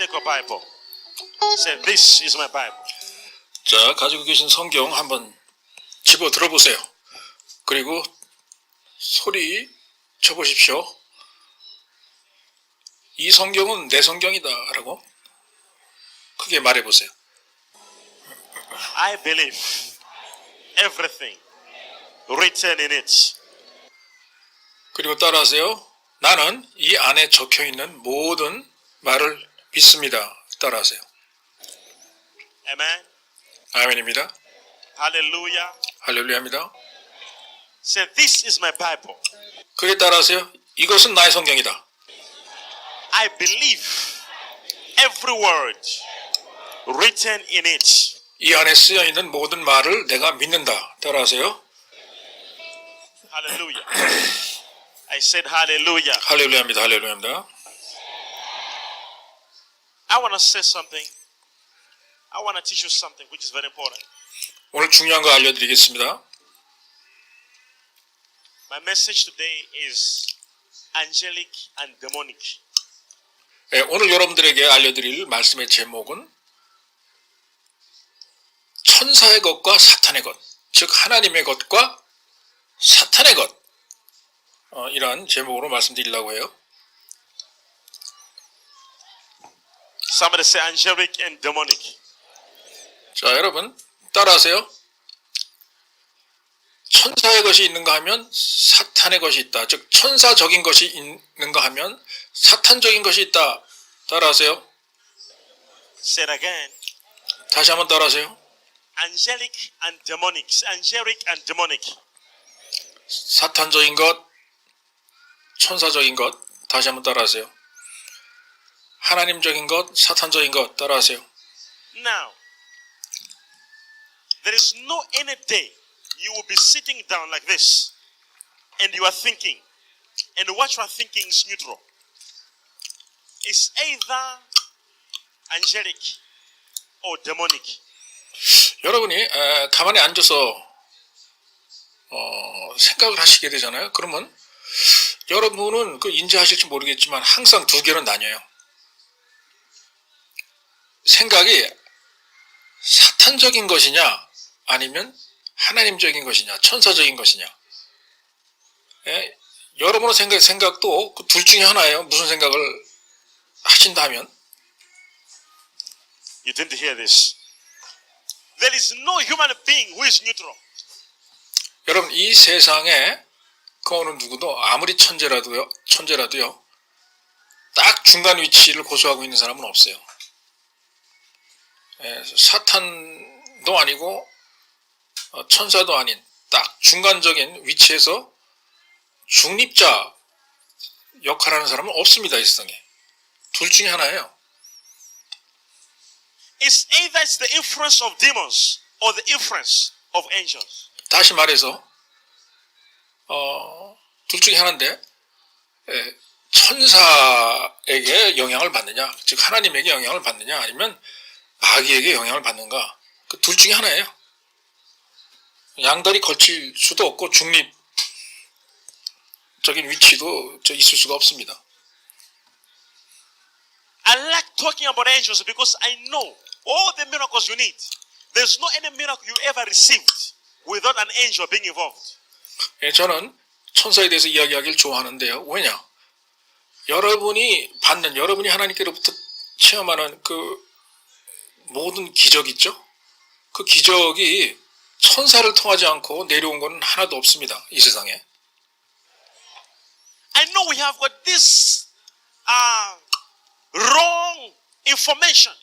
Take a Bible. Say, this is my Bible. 자, 가지고 계신 성경 한번 집어 들어보세요. 그리고 소리 쳐보십시오. 이 성경은 내 성경이다 라고 크게 말해보세요. I believe everything written in it. 그리고 따라하세요. 나는 이 안에 적혀있는 모든 말을 믿습니다. 따라하세요. Amen. 아멘입니다. Hallelujah. 할렐루야입니다. Say, this is my Bible. 그에 따라하세요. 이것은 나의 성경이다. I believe every word written in it. 이 안에 쓰여있는 모든 말을 내가 믿는다. 따라하세요. Hallelujah. I said hallelujah. 할렐루야입니다. 할렐루야입니다. I want to say something. I want to teach you something which is very important. 오늘 중요한 거 알려드리겠습니다. My message today is angelic and demonic. 네, 오늘 여러분들에게 알려드릴 말씀의 제목은 천사의 것과 사탄의 것, 즉 하나님의 것과 사탄의 것, 이러한 제목으로 말씀드리려고 해요. Somebody say angelic and demonic. 자, 여러분 따라하세요. 천사의 것이 있는가 하면 사탄의 것이 있다. 즉 천사적인 것이 있는가 하면 사탄적인 것이 있다. 따라하세요. Say it again. 다시 한번 따라하세요. Angelic and demonic. Angelic and demonic. 사탄적인 것, 천사적인 것. 다시 한번 따라하세요. 하나님적인 것, 사탄적인 것. 따라하세요. Now, there is no any day you will be sitting down like this and you are thinking, and what you are thinking is neutral. It's either angelic or demonic. 여러분이 가만히 앉아서 생각을 하시게 되잖아요. 그러면 여러분은 그 인지하실지 모르겠지만 항상 두 개로 나뉘어요. 생각이 사탄적인 것이냐 아니면 하나님적인 것이냐 천사적인 것이냐. 예? 여러분의 생각도 그 둘 중에 하나예요. 무슨 생각을 하신다 하면 You didn't hear this. There is no human being who is neutral. 여러분 이 세상에 그 어느 누구도 아무리 천재라도요 딱 중간 위치를 고수하고 있는 사람은 없어요. 예, 사탄도 아니고 천사도 아닌 딱 중간적인 위치에서 중립자 역할하는 사람은 없습니다. 이 세상에. 둘 중에 하나예요. It's either it's the influence of demons or the influence of angels. 다시 말해서 둘 중에 하나인데 천사에게 영향을 받느냐, 즉 하나님에게 영향을 받느냐 아니면 마귀에게 영향을 받는가, 그 둘 중에 하나예요. 양다리 걸칠 수도 없고 중립적인 위치도 있을 수가 없습니다. I like talking about angels because I know all the miracles you need. There's no any miracle you ever received without an angel being involved. 예, 저는 천사에 대해서 이야기하기를 좋아하는데요. 왜냐? 여러분이 하나님께로부터 체험하는 그 모든 기적 있죠? 그 기적이 천사를 통하지 않고 내려온 건 하나도 없습니다. 이 세상에. I know we have got this wrong information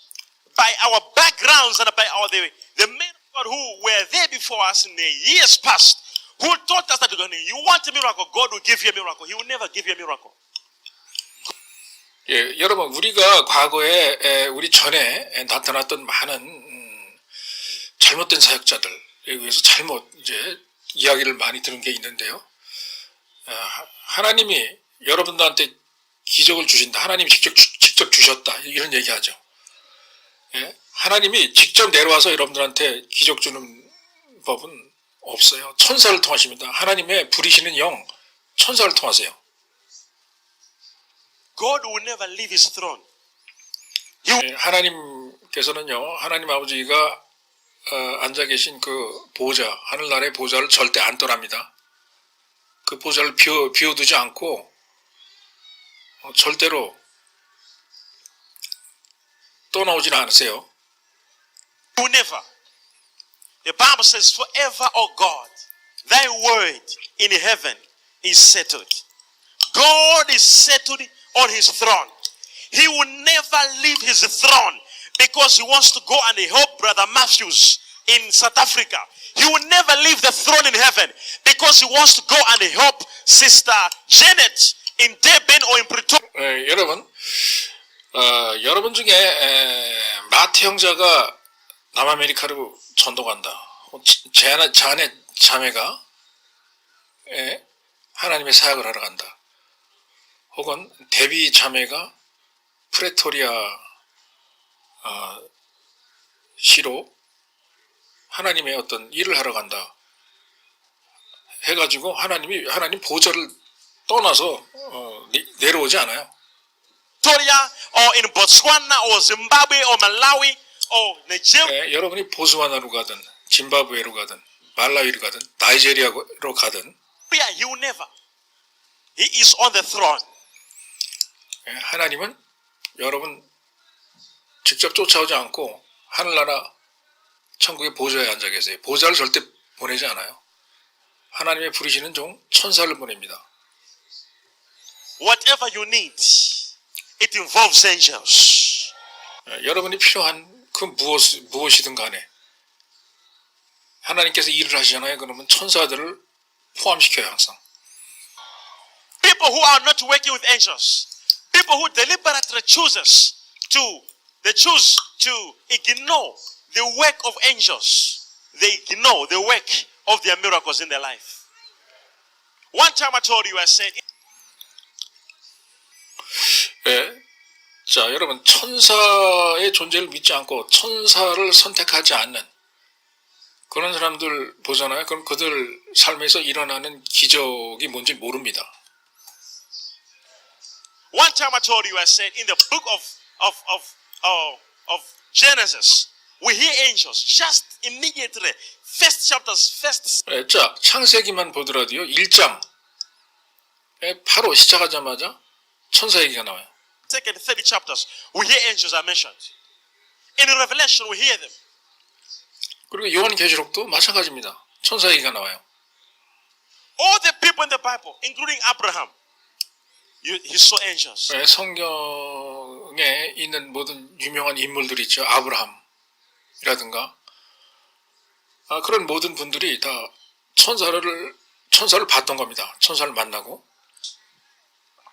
by our backgrounds and by the men of God who were there before us in the years past, who taught us that you want a miracle, God will give you a miracle. He will never give you a miracle. 예, 여러분 우리가 과거에 우리 전에 나타났던 많은 잘못된 사역자들에 의해서 잘못 이제 이야기를 많이 들은 게 있는데요. 하나님이 여러분들한테 기적을 주신다. 하나님이 직접 주셨다. 이런 얘기하죠. 예? 하나님이 직접 내려와서 여러분들한테 기적 주는 법은 없어요. 천사를 통하십니다. 하나님의 부리시는 영, 천사를 통하세요. God will never leave his throne. 하나님께서는요, 하나님 아버지가 앉아 계신 그 보좌, 하늘나라의 보좌를 절대 안 떠납니다. 그 보좌를 비워두지 않고 절대로 떠나오지는 않으세요. You never. The Bible says, forever, O God, thy word in heaven is settled. God is settled on his throne. He will never leave his throne because he wants to go and help Brother Matthews in South Africa. He will never leave the throne in heaven because he wants to go and help Sister Janet in Durban or in Pretoria. 여러분 중에 마태 형제가 남아메리카로 전도간다. 자매가 하나님의 사역을 하러 간다. 혹은 데비 자매가 프레토리아 시로 하나님의 어떤 일을 하러 간다. 해가지고 하나님 보좌를 떠나서 내려오지 않아요. Or in Botswana or Zimbabwe or Malawi or Nigeria. 여러분이 보스와나로 가든 짐바브웨로 가든 말라위로 가든 나이제리아로 가든 He will never. He is on the throne. 하나님은 여러분 직접 쫓아오지 않고 하늘나라 천국의 보좌에 앉아 계세요. 보좌를 절대 보내지 않아요. 하나님의 부르시는 종 천사를 보냅니다. Whatever you need, it involves angels. 여러분이 필요한 그 무엇이든 간에 하나님께서 일을 하시잖아요. 그러면 천사들을 포함시켜요. 항상. People who are not working with angels, people who deliberately choose to ignore the work of angels. They ignore the work of their miracles in their life. One time I told you, I said, 자, 여러분 천사의 존재를 믿지 않고 천사를 선택하지 않는 그런 사람들 보잖아요. 그럼 그들 삶에서 일어나는 기적이 뭔지 모릅니다. one time I told you, I said, in the book of Genesis, we hear angels just immediately. First chapters, first. 자, 창세기만 보더라도요. 1장 바로 시작하자마자 천사 얘기가 나와요. Second, third chapters, we hear angels are mentioned. In Revelation, we hear them. 그리고 요한계시록도 마찬가지입니다. 천사 얘기가 나와요. All the people in the Bible, including Abraham, he saw angels. 성경에 있는 모든 유명한 인물들이 있죠. 아브라함이라든가 그런 모든 분들이 다 천사를 봤던 겁니다. 천사를 만나고.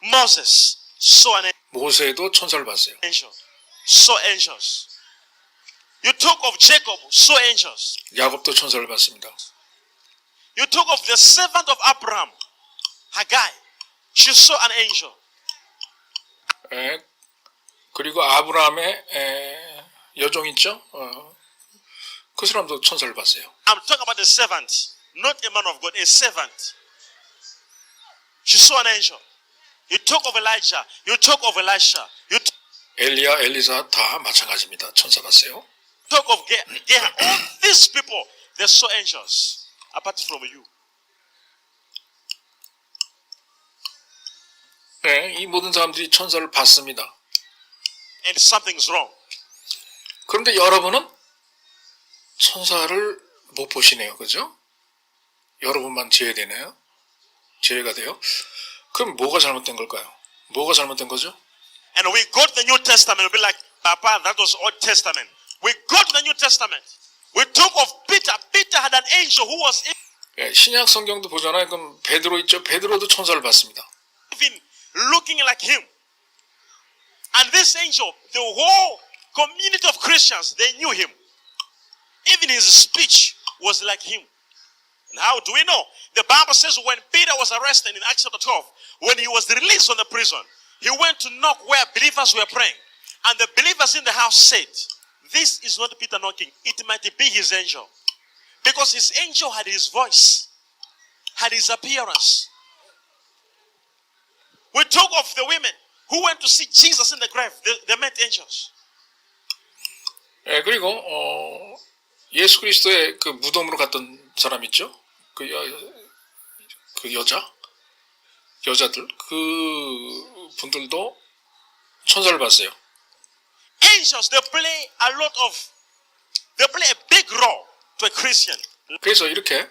Moses saw an 모세도 천사를 봤어요. angel. Saw angels. You talk of Jacob, saw angels. 야곱도 천사를 봤습니다. You talk of the servant of Abraham, Haggai. She saw an angel. 그리고 아브라함의 여종 있죠? 그 사람도 천사를 봤어요. I'm talking about a servant, not a man of God, a servant. She saw an angel. You talk of Elijah. You talk of Elisha. You 엘리야, 엘리사 다 마찬가지입니다. 천사 봤어요. talk of Gehazi. All these people, they saw angels, apart from you. 이 모든 사람들이 천사를 봤습니다. And something's wrong. 그런데 여러분은 천사를 못 보시네요. 그죠? 여러분만 제외되네요. 제외가 돼요. 그럼 뭐가 잘못된 걸까요? 뭐가 잘못된 거죠? And we go to the New Testament, we'll be like, Papa, that was Old Testament. We go to the New Testament. We talk of Peter. Peter had an angel who was 신약 성경도 보잖아요. 그럼 베드로 있죠? 베드로도 천사를 봤습니다. even looking like him. And this angel, the whole community of Christians, they knew him. Even his speech was like him. And how do we know? The Bible says when Peter was arrested in Acts chapter 12, when he was released from the prison, he went to knock where believers were praying. And the believers in the house said, this is not Peter knocking. It might be his angel. Because his angel had his voice, had his appearance. We talk of the women who went to see Jesus in the grave. They met angels. 예, 그리고 예수 그리스도의 그 무덤으로 갔던 사람 있죠? 그 여자들 그 분들도 천사를 봤어요. Angels, they play a big role to a Christian. 그래서 이렇게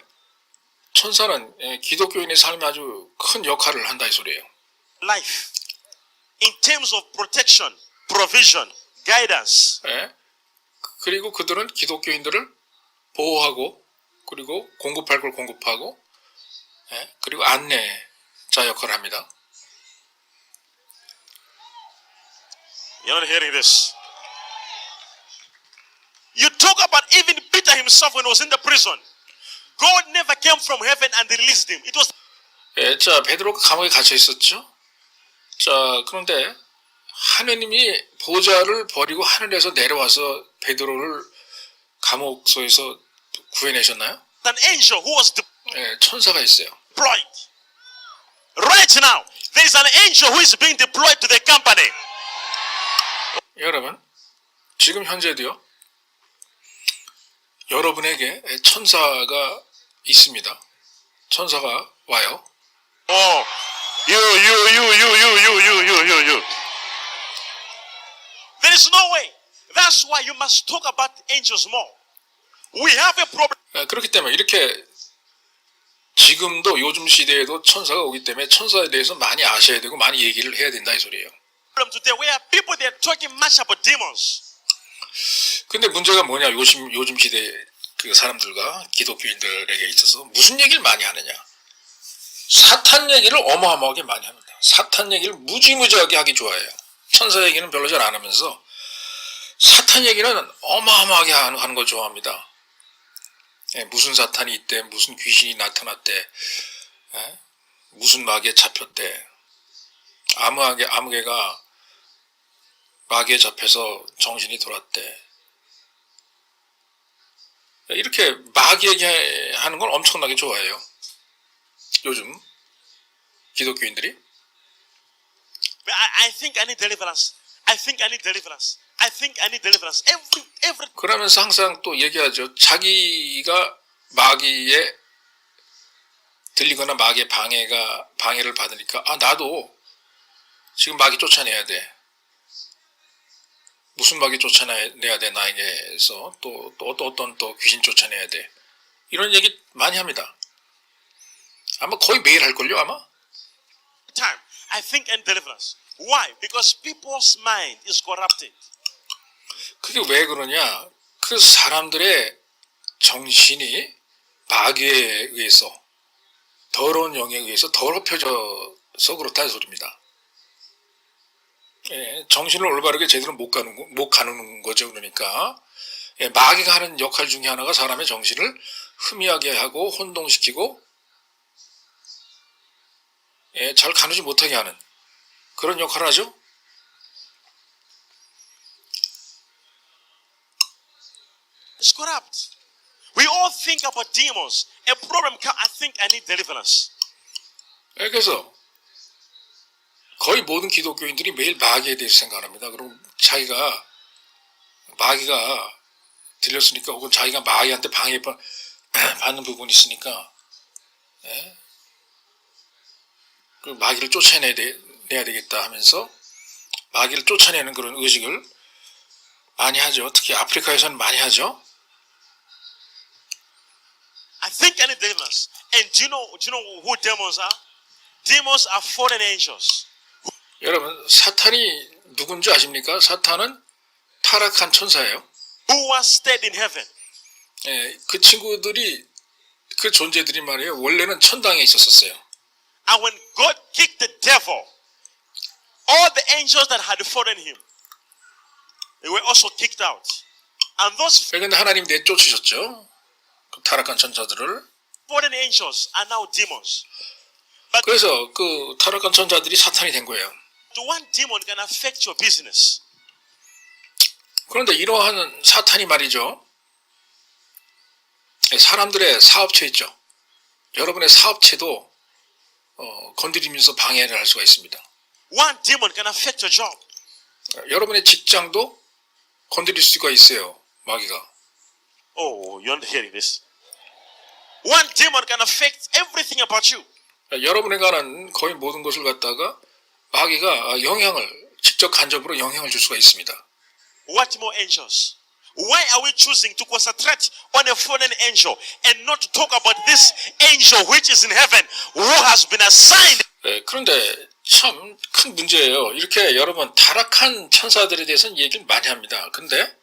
천사는 기독교인의 삶에 아주 큰 역할을 한다 이 소리예요. Life. In terms of protection, provision, guidance. 예, 그리고 그들은 기독교인들을 보호하고 그리고 공급할 걸 공급하고 예, 그리고 안내자 역할을 합니다. You're not hearing this. You talk about even Peter himself when he was in the prison. God never came from heaven and released him. It was 예, 자 베드로가 감옥에 갇혀 있었죠. 자 그런데 하느님이 보좌를 버리고 하늘에서 내려와서 베드로를 감옥소에서 구해내셨나요? an angel who was 예, 천사가 있어요. deployed. Right now, there is an angel who is being deployed to the company. 여러분, 지금 현재도요, 여러분에게 천사가 있습니다. 천사가 와요. Oh, you. There is no way. That's why you must talk about angels more. We have a problem 그렇기 때문에 이렇게 지금도 요즘 시대에도 천사가 오기 때문에 천사에 대해서 많이 아셔야 되고 많이 얘기를 해야 된다 이 소리예요. today where people they are talking much about demons. 근데 문제가 뭐냐? 요즘 시대 그 사람들과 기독교인들에게 있어서 무슨 얘기를 많이 하느냐? 사탄 얘기를 어마어마하게 많이 합니다. 사탄 얘기를 무지무지하게 하기 좋아해요. 천사 얘기는 별로 잘 안 하면서 사탄 얘기는 어마어마하게 하는 거 좋아합니다. 예, 무슨 사탄이 있대, 무슨 귀신이 나타났대, 예? 무슨 마귀에 잡혔대, 아무개가 마귀에 잡혀서 정신이 돌았대. 이렇게 마귀 얘기하는 걸 엄청나게 좋아해요. 요즘 기독교인들이. I think I need deliverance. I think I need deliverance. I think I need deliverance. Every 그러면서 항상 또 얘기하죠. 자기가 마귀에 들리거나 마귀의 방해를 받으니까 나도 지금 마귀 쫓아내야 돼. 무슨 마귀 쫓아내야 돼 나에게서 또 어떤 귀신 쫓아내야 돼. 이런 얘기 많이 합니다. 아마 거의 매일 할걸요 아마. time, I think I need deliverance. Why? Because people's mind is corrupted. 그게 왜 그러냐? 그 사람들의 정신이 마귀에 의해서 더러운 영에 의해서 더럽혀져서 그렇다는 소리입니다. 예, 정신을 올바르게 제대로 못 가누는 거죠. 그러니까 예, 마귀가 하는 역할 중에 하나가 사람의 정신을 흐미하게 하고 혼동시키고 예, 잘 가누지 못하게 하는 그런 역할을 하죠. It's corrupt. We all think about demons. A problem come, I think I need deliverance. 예, 그래서 거의 모든 기독교인들이 매일 마귀에 대해서 생각합니다. 그럼 자기가 마귀가 들렸으니까 혹은 자기가 마귀한테 방해받는 부분이 있으니까 예? 그 마귀를 쫓아내야 되겠다 하면서 마귀를 쫓아내는 그런 의식을 많이 하죠. 특히 아프리카에서는 많이 하죠. I think I need deliverance. And do you know who demons are? Demons are fallen angels. 여러분 사탄이 누군지 아십니까? 사탄은 타락한 천사예요. Who once stayed in heaven. 예, 그 친구들이 그 존재들이 말이에요. 원래는 천당에 있었어요. And when God kicked the devil, all the angels that had fallen him, they were also kicked out. And those 그런데 하나님 내쫓으셨죠. 그 타락한 천사들을. fallen angels are now demons. 그래서 그 타락한 천사들이 사탄이 된 거예요. The one demon can affect your business. 그런데 이러한 사탄이 말이죠. 사람들의 사업체 있죠. 여러분의 사업체도 건드리면서 방해를 할 수가 있습니다. One demon can affect your job. 여러분의 직장도 건드릴 수가 있어요. 마귀가. Oh, you're not hearing this. One demon can affect everything about you. 여러분에 관한 거의 모든 것을 갖다가 마귀가 직접 간접으로 영향을 줄 수가 있습니다. What more angels? Why are we choosing to concentrate on a fallen angel and not to talk about this angel which is in heaven who has been assigned? 그런데 참 큰 문제예요. 이렇게 여러분 타락한 천사들에 대해서는 얘기를 많이 합니다. 근데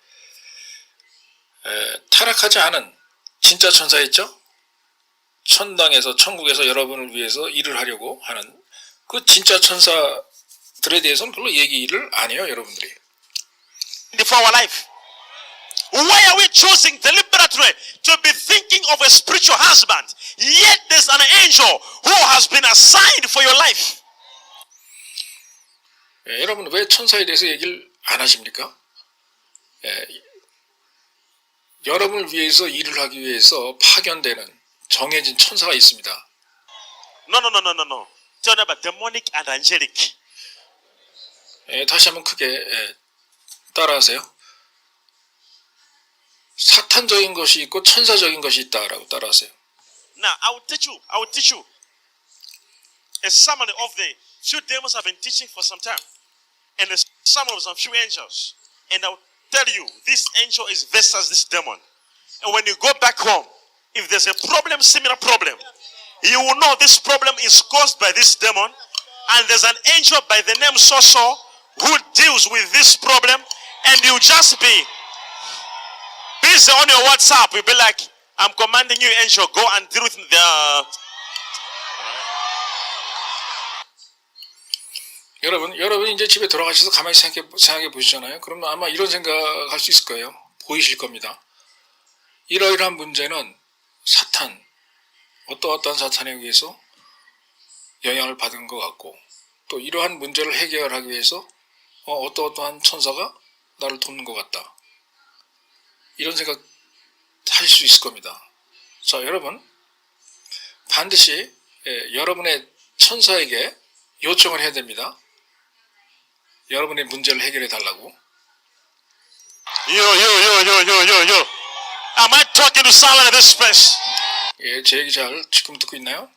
타락하지 않은 진짜 천사 있죠? 천당에서 천국에서 여러분을 위해서 일을 하려고 하는 그 진짜 천사들에 대해서는 별로 얘기를 안 해요, 여러분들이. For our life. Why are we choosing deliberately to be thinking of a spiritual husband, yet there's an angel who has been assigned for your life? 여러분 왜 천사에 대해서 얘기를 안 하십니까? 여러분을 위해서 일을 하기 위해서 파견되는 정해진 천사가 있습니다. No. Tell them about demonic and angelic. 다시 한번 크게 따라하세요. 사탄적인 것이 있고 천사적인 것이 있다라고 따라하세요. Now, I will teach you. A summary of the few demons I've been teaching for some time. And a summary of some few angels. And I will tell you, this angel is versus this demon. And when you go back home, if there's a problem, similar problem, you will know this problem is caused by this demon. And there's an angel by the name So-So who deals with this problem. And you just be busy on your WhatsApp. You'll be like, I'm commanding you, angel, go and deal with the... 여러분이 이제 집에 돌아가셔서 가만히 생각해 보시잖아요. 그러면 아마 이런 생각할 수 있을 거예요. 보이실 겁니다. 이러이러한 문제는 사탄, 어떠한 사탄에 의해서 영향을 받은 것 같고, 또 이러한 문제를 해결하기 위해서 어떠한 천사가 나를 돕는 것 같다. 이런 생각 하실 수 있을 겁니다. 자, 여러분 반드시 여러분의 천사에게 요청을 해야 됩니다. 여러분의 문제를 해결해 달라고. You. Am I talking to someone in this place? 제 얘기 잘 지금 듣고 있나요?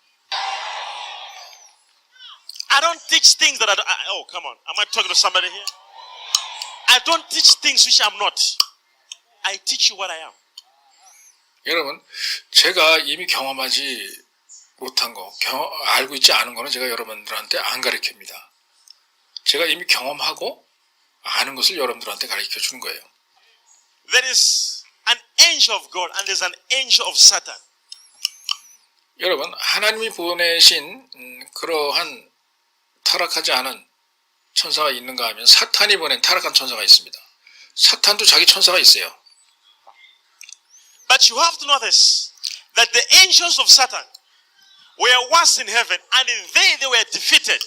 I don't teach things that oh, come on. Am I talking to somebody here? I don't teach things which I'm not. I teach you what I am. 여러분, 제가 이미 경험하지 못한 거, 알고 있지 않은 거는 제가 여러분들한테 안 가르칩니다. 제가 이미 경험하고 아는 것을 여러분들한테 가르쳐 주는 거예요. There is an angel of God and there's an angel of Satan. 여러분, 하나님이 보내신 그러한 타락하지 않은 천사가 있는가 하면 사탄이 보낸 타락한 천사가 있습니다. 사탄도 자기 천사가 있어요. But you have to know this, that the angels of Satan were once in heaven and they were defeated.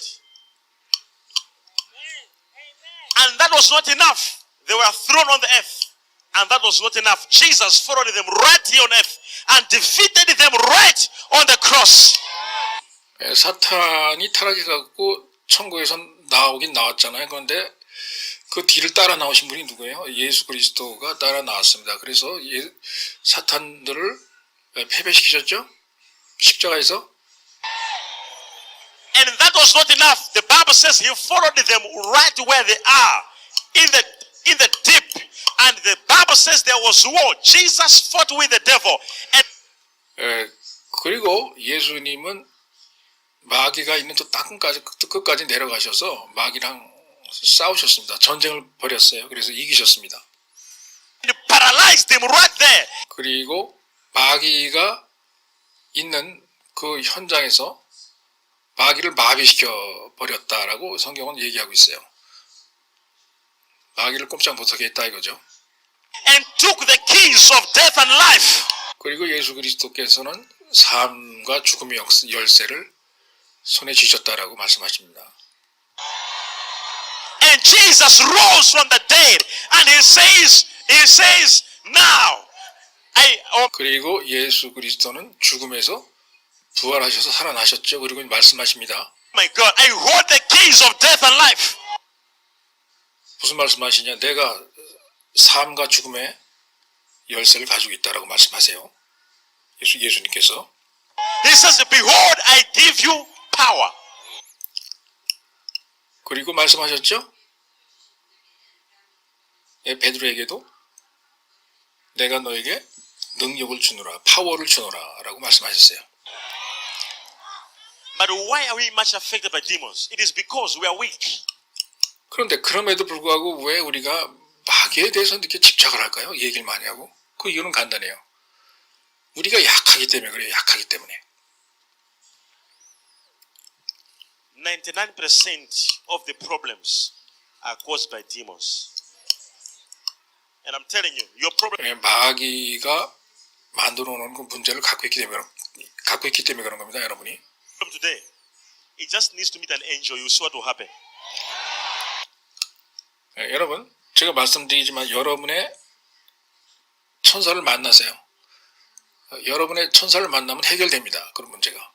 And that was not enough. They were thrown on the earth. And that was not enough. Jesus followed them right here on earth and defeated them right on the cross. 사탄이 타락해갖고 천국에서 나오긴 나왔잖아요. 그런데 그 뒤를 따라 나오신 분이 누구예요? 예수 그리스도가 따라 나왔습니다. 그래서 사탄들을 패배시키셨죠? 십자가에서. And that was not enough. The Bible says he followed them right where they are, in the deep. And the Bible says there was war. Jesus fought with the devil. And 그리고 예수님은 마귀가 있는 저 땅끝까지 끝까지 내려가셔서 마귀랑 싸우셨습니다. 전쟁을 벌였어요. 그래서 이기셨습니다. paralyzed them right there. 그리고 마귀가 있는 그 현장에서 마귀를 마비시켜 버렸다라고 성경은 얘기하고 있어요. 마귀를 꼼짝 못하게 했다 이거죠. And took the keys of death and life. 그리고 예수 그리스도께서는 삶과 죽음의 열쇠를 손에 쥐셨다라고 말씀하십니다. And Jesus rose from the dead, and he says, now, 그리고 예수 그리스도는 죽음에서 부활하셔서 살아나셨죠. 그리고 말씀하십니다. My God, I hold the keys of death and life. 무슨 말씀하시냐? 내가 삶과 죽음의 열쇠를 가지고 있다라고 말씀하세요. 예수님께서. He says, behold, I give you power. 그리고 말씀하셨죠? 예, 베드로에게도 내가 너에게 능력을 주노라, 파워를 주노라 라고 말씀하셨어요. But why are we much affected by demons? It is because we are weak. 그런데 그럼에도 불구하고 왜 우리가 마귀에 대해서 이렇게 집착을 할까요? 얘기를 많이 하고. 그 이유는 간단해요. 우리가 약하기 때문에 그래요. 약하기 때문에. 99% of the problems are caused by demons. And I'm telling you, your problem 예, 마귀가 만들어 놓은 그 문제를 갖고 있기 때문에 그런 겁니다, 여러분이. today, it just needs to meet an angel. You see what will happen. 예, 여러분, 제가 말씀드리지만 여러분의 천사를 만나세요. 여러분의 천사를 만나면 해결됩니다. 그런 문제가.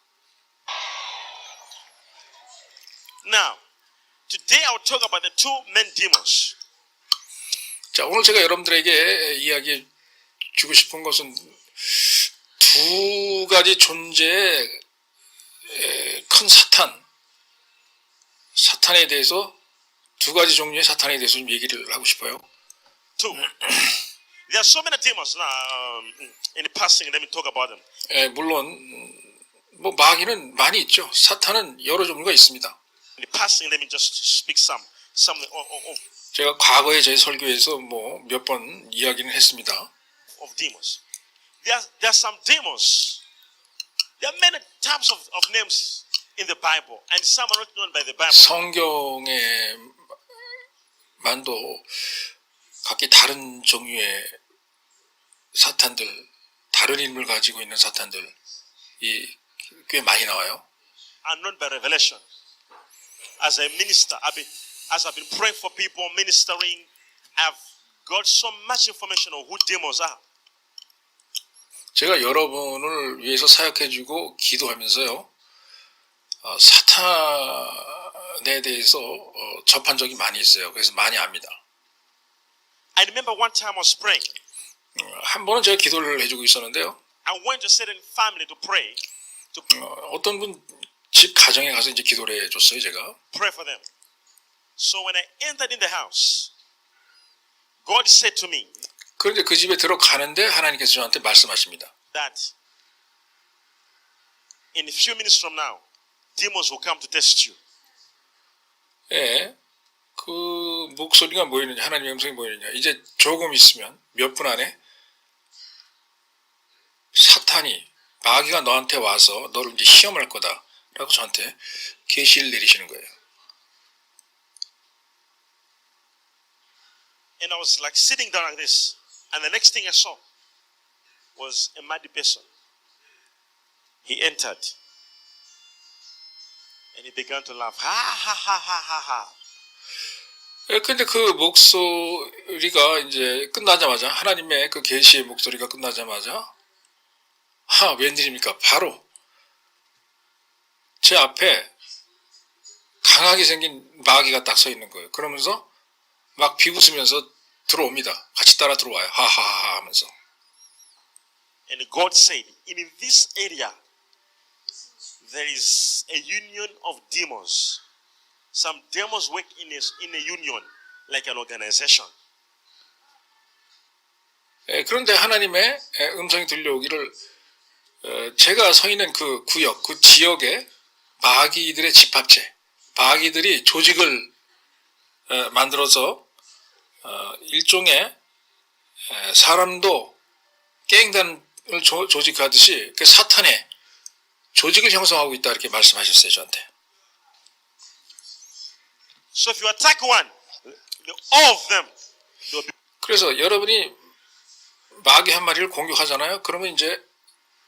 Now, today I will talk about the two main demons. 자, 오늘 제가 여러분들에게 이야기해 주고 싶은 것은 두 가지 존재의 큰 사탄에 대해서 두 가지 종류의 사탄에 대해서 좀 얘기를 하고 싶어요. Two. There are so many demons now. In the passing, let me talk about them. 예, 물론 뭐 마귀는 많이 있죠. 사탄은 여러 종류가 있습니다. In the passing, let me just speak some. 제가 과거에 제 설교에서 뭐 몇 번 이야기는 했습니다. Of demons. There are some demons. There are many types of names in the Bible, and some are not known by the Bible. 성경에만도 각기 다른 종류의 사탄들, 다른 이름을 가지고 있는 사탄들이 꽤 많이 나와요. Are known by revelation. As a minister, as I've been praying for people, ministering, I've got so much information on who demons are. 제가 여러분을 위해서 사역해주고 기도하면서요, 사탄에 대해서 접한 적이 많이 있어요. 그래서 많이 압니다. I remember one time I was praying. 한 번은 제가 기도를 해주고 있었는데요. I went to a certain family to pray. 어떤 분 집 가정에 가서 이제 기도를 해줬어요, 제가. Pray for them. So when I entered in the house, God said to me 그런데 그 집에 들어가는데 하나님께서 저한테 말씀하십니다. that in a few minutes from now, demons will come to test you. 예, 그 목소리가 뭐였느냐, 하나님의 음성이 뭐였느냐. 이제 조금 있으면 몇 분 안에 사탄이, 마귀가 너한테 와서 너를 이제 시험할 거다 라고 저한테 계시를 내리시는 거예요. And I was like sitting down like this, and the next thing I saw was a muddy person. He entered, and he began to laugh. Ha ha ha ha ha ha. 예, 근데 그 목소리가 이제 끝나자마자, 하나님의 그 계시의 목소리가 끝나자마자, 웬일입니까? 바로 제 앞에 강하게 생긴 마귀가 딱 서 있는 거예요. 그러면서 막 비웃으면서 들어옵니다. 같이 따라 들어와요. 하하하 하면서. And God said, in this area, there is a union of demons. Some demons work in a union, like an organization. 그런데 하나님의 음성이 들려오기를, 제가 서 있는 그 구역, 그 지역에 마귀들의 집합체, 마귀들이 조직을 만들어서 일종의 사람도 갱단을 조직하듯이 그 사탄의 조직을 형성하고 있다 이렇게 말씀하셨어요, 저한테. So if you attack one, all of them. 그래서 여러분이 마귀 한 마리를 공격하잖아요. 그러면 이제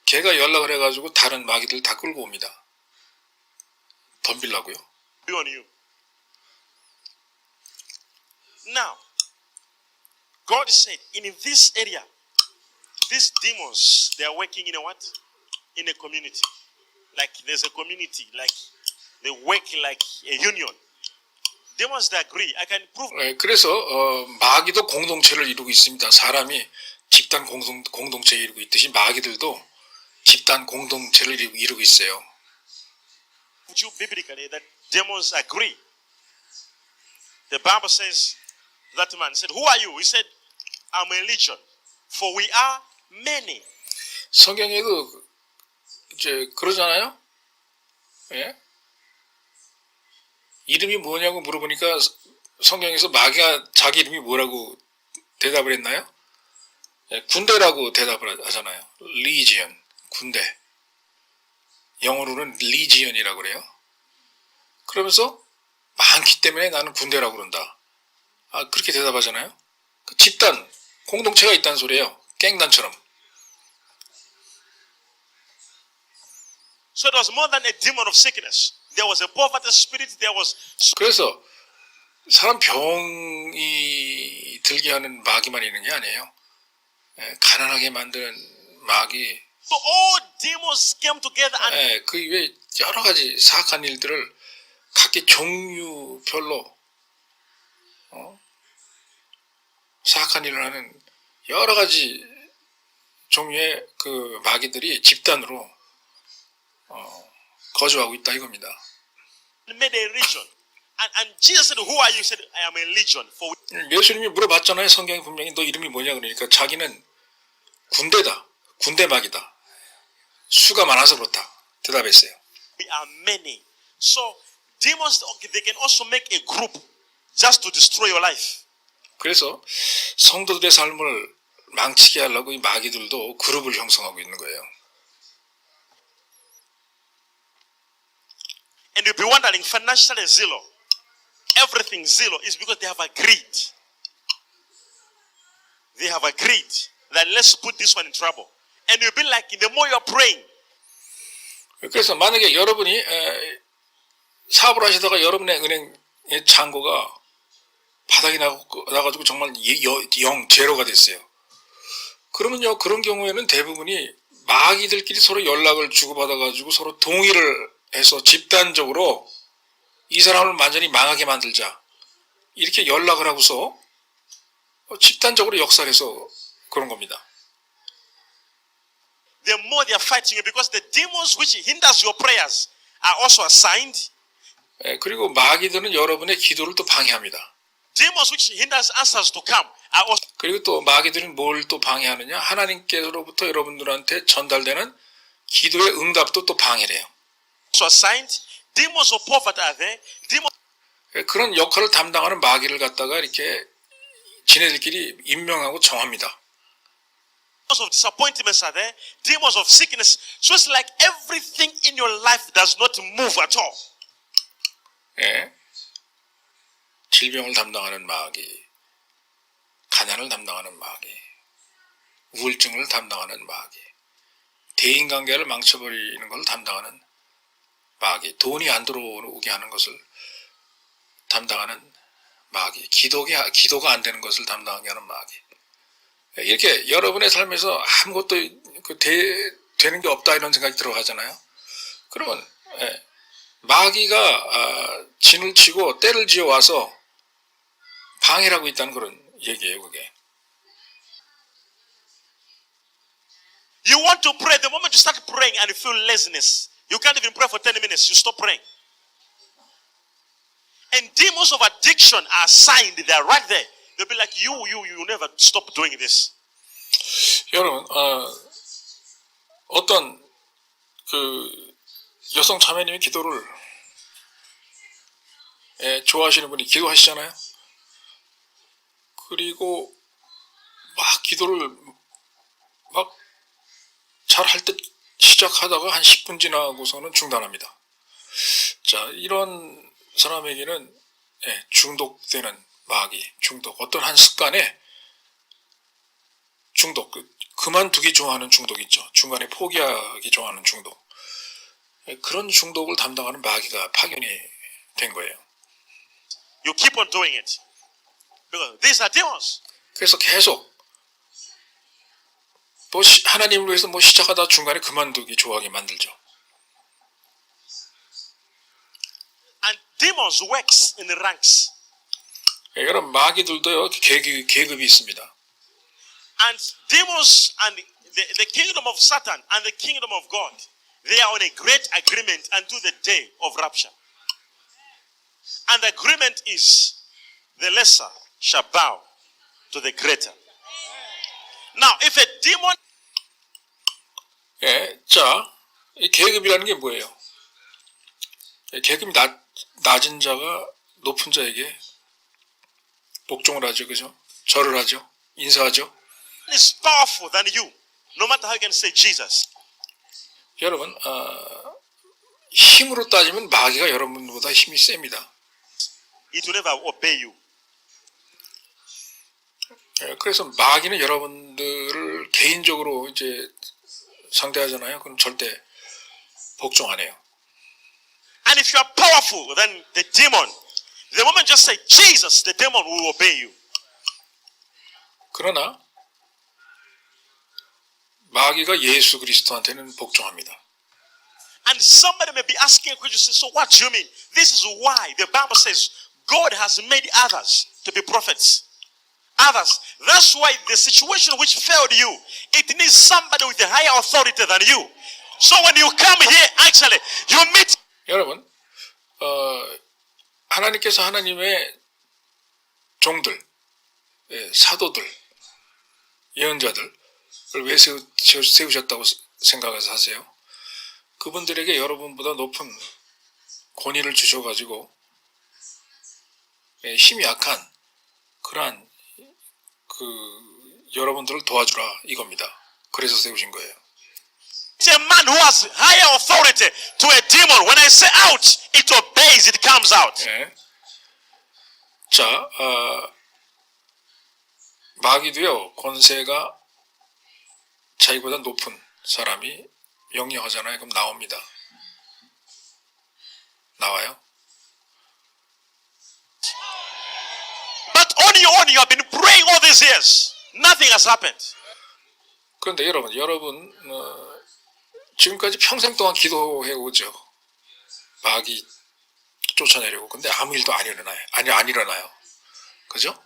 걔가 연락을 해가지고 다른 마귀들 다 끌고 옵니다. 덤비려고요. On you. Now, God said, in this area, these demons, they are working in a what? In a community. Like there's a community, like they work like a union. Demons, they agree. I can prove. 그래서 마귀도 공동체를 이루고 있습니다. 사람이 집단 공동체를 이루고 있듯이 마귀들도 집단 공동체를 이루고 있어요. You biblically that demons agree. The Bible says that man said, "Who are you?" He said, "I'm a legion, for we are many." 성경에도 이제 그러잖아요. 예? 이름이 뭐냐고 물어보니까 성경에서 마귀가 자기 이름이 뭐라고 대답을 했나요? 예, 군대라고 대답을 하잖아요. 리지언, 군대. 영어로는 리지언이라고 그래요. 그러면서 많기 때문에 나는 군대라고 그런다. 아, 그렇게 대답하잖아요. 그 집단, 공동체가 있다는 소리예요. 갱단처럼. So it was more than a demon of sickness. There was a poverty spirit. There was 그래서 사람 병이 들게 하는 마귀만 있는 게 아니에요. 예, 가난하게 만드는 마귀, so all demons came together and 예, 그 외에 여러 가지 사악한 일들을 각기 종류별로 사악한 일을 하는 여러 가지 종류의 그 마귀들이 집단으로 거주하고 있다 이겁니다. made a legion. And Jesus said, "Who are you?" He said, "I am a legion." For 예수님이 물어봤잖아요. 성경에 분명히 너 이름이 뭐냐 그러니까 자기는 군대다. 군대 마귀다. 수가 많아서 그렇다. 대답했어요. we are many. So demons, okay, they can also make a group just to destroy your life. 그래서 성도들의 삶을 망치게 하려고 이 마귀들도 그룹을 형성하고 있는 거예요. And you'll be wondering, financially zero, everything zero, is because they have agreed. They have agreed that let's put this one in trouble. And you'll be like, the more you're praying, 그래서 만약에 여러분이 사업을 하시다가 여러분의 은행의 잔고가 바닥이 나가지고 정말 영 제로가 됐어요. 그러면요, 그런 경우에는 대부분이 마귀들끼리 서로 연락을 주고받아가지고 서로 동의를 해서 집단적으로 이 사람을 완전히 망하게 만들자. 이렇게 연락을 하고서 집단적으로 역사해서 그런 겁니다. the more they are fighting you, because the demons which hinders your prayers are also assigned. 그리고 마귀들은 여러분의 기도를 또 방해합니다. Demons which hinders answers to come are also 그리고 또 마귀들은 뭘 또 방해하느냐? 하나님께로부터 여러분들한테 전달되는 기도의 응답도 또 방해를 해요. assigned. Demons of poverty are there. Demons 그런 역할을 담당하는 마귀를 갖다가 이렇게 지네들끼리 임명하고 정합니다. of disappointments are there. Demons of sickness. So it's like everything in your life does not move at all. 예. 질병을 담당하는 마귀, 가난을 담당하는 마귀, 우울증을 담당하는 마귀, 대인관계를 망쳐버리는 것을 담당하는 마귀, 돈이 안 들어오게 하는 것을 담당하는 마귀, 기도가 안 되는 것을 담당하게 하는 마귀. 이렇게 여러분의 삶에서 아무것도 되는 게 없다 이런 생각이 들어가잖아요. 그러면 마귀가 진을 치고 때를 지어 와서 방해를 하고 있다는 그런 얘기예요, 그게. You want to pray. The moment you start praying and you feel laziness, you can't even pray for 10 minutes. You stop praying. And demons of addiction are assigned. They're right there. They'll be like, you never stop doing this. 여러분, 어떤 그 여성 자매님의 기도를 좋아하시는 분이 기도하시잖아요. 그리고 막 기도를 막 잘할 때 시작하다가 한 10분 지나고서는 중단합니다. 자, 이런 사람에게는 중독되는 마귀, 중독, 어떤 한 습관에 중독, 그만두기 좋아하는 중독 있죠. 중간에 포기하기 좋아하는 중독. 그런 중독을 담당하는 마귀가 파견이 된 거예요. You keep on doing it. Because these are demons. 그래서 계속 또 하나님을 위해서 뭐 시작하다 중간에 그만두기 좋아하게 만들죠. And demons works in the ranks. 여러분, 마귀들도요, 계급이 있습니다. And demons and the kingdom of Satan and the kingdom of God, they are on a great agreement until the day of rapture. And the agreement is the lesser shall bow to the greater. Now, if a demon 예, 자, 이 계급이라는 게 뭐예요? 계급이 낮은 자가 높은 자에게 복종을 하죠, 그죠? 절을 하죠, 인사하죠. is powerful than you, no matter how you can say Jesus, 여러분, 힘으로 따지면 마귀가 여러분보다 힘이 셉니다. it will never obey you. 예, 그래서 마귀는 여러분들을 개인적으로 이제 상대하잖아요. 그럼 절대 복종 안 해요. And if you are powerful than the demon, the moment you just say Jesus, the demon will obey you. 그러나 마귀가 예수 그리스도한테는 복종합니다. And somebody may be asking a question, so what do you mean? This is why the Bible says God has made others to be prophets. Others. That's why the situation which failed you, it needs somebody with a higher authority than you. So when you come here, actually, you meet. 여러분, 하나님께서 하나님의 종들, 사도들, 예언자들을 왜 세우셨다고 생각해서 하세요? 그분들에게 여러분보다 높은 권위를 주셔가지고 힘이 약한 그러한 여러분들을 도와주라 이겁니다. 그래서 세우신 거예요. It's a man who has higher authority to a demon. When I say out, it obeys, it comes out. 예. 자, 마귀도요, 권세가 자기보다 높은 사람이 명령하잖아요. 그럼 나옵니다. 나와요. But on your own, you have been praying all these years. Nothing has happened. 그런데 여러분, 지금까지 평생 동안 기도해 오죠. 마귀 쫓아내려고. 근데 아무 일도 안 일어나요. 안 일어나요. 그죠?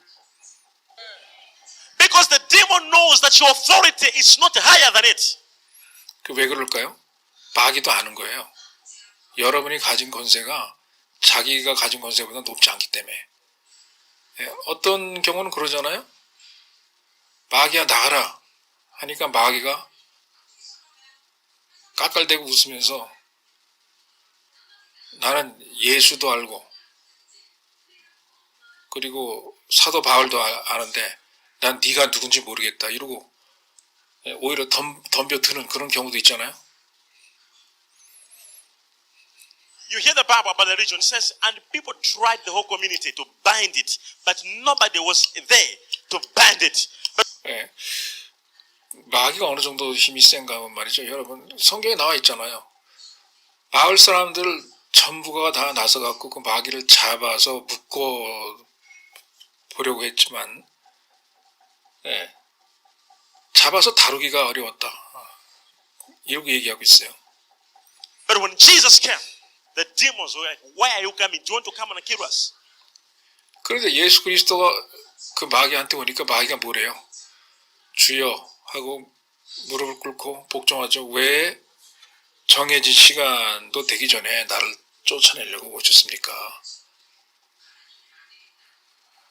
Because the demon knows that your authority is not higher than it. 왜 그럴까요? 마귀도 아는 거예요. 여러분이 가진 권세가 자기가 가진 권세보다 높지 않기 때문에. 어떤 경우는 그러잖아요. 마귀야 나가라 하니까 마귀가 깔깔대고 웃으면서 나는 예수도 알고 그리고 사도 바울도 아는데 난 네가 누군지 모르겠다 이러고 오히려 덤벼드는 그런 경우도 있잖아요. You hear the Bible about the religion. It says, and people tried the whole community to bind it, but nobody was there to bind it. But 예. 마귀가 어느 정도 힘이 센가 하면 말이죠. 여러분 성경에 나와 있잖아요. 마을 사람들 전부가 다 나서갖고 그 마귀를 잡아서 묶어 보려고 했지만 잡아서 다루기가 어려웠다. 이렇게 얘기하고 있어요. But when Jesus came, the demons were like, why are you coming? Do you want to come and kill us? 그런데 예수 그리스도가 그 마귀한테 오니까 마귀가 뭐래요? 주여 하고 무릎을 꿇고 복종하죠. 왜 정해진 시간도 되기 전에 나를 쫓아내려고 오셨습니까?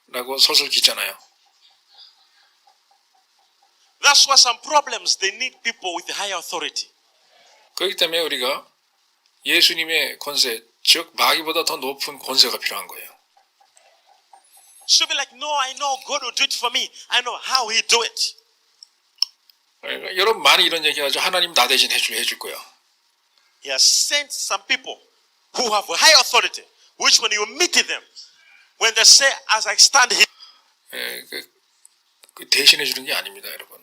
라고 설설 기잖아요. That's why some problems, they need people with higher authority. 그렇기 때문에 우리가 예수님의 권세, 즉 마귀보다 더 높은 권세가 필요한 거예요. So be like, no, I know God will do it for me. I know how He do it. 여러분 많이 이런 얘기하죠. 하나님 나 대신 해줄 거야. He has sent some people who have high authority, which when you meet them, when they say, as I stand here, 그 대신해 주는 게 아닙니다, 여러분.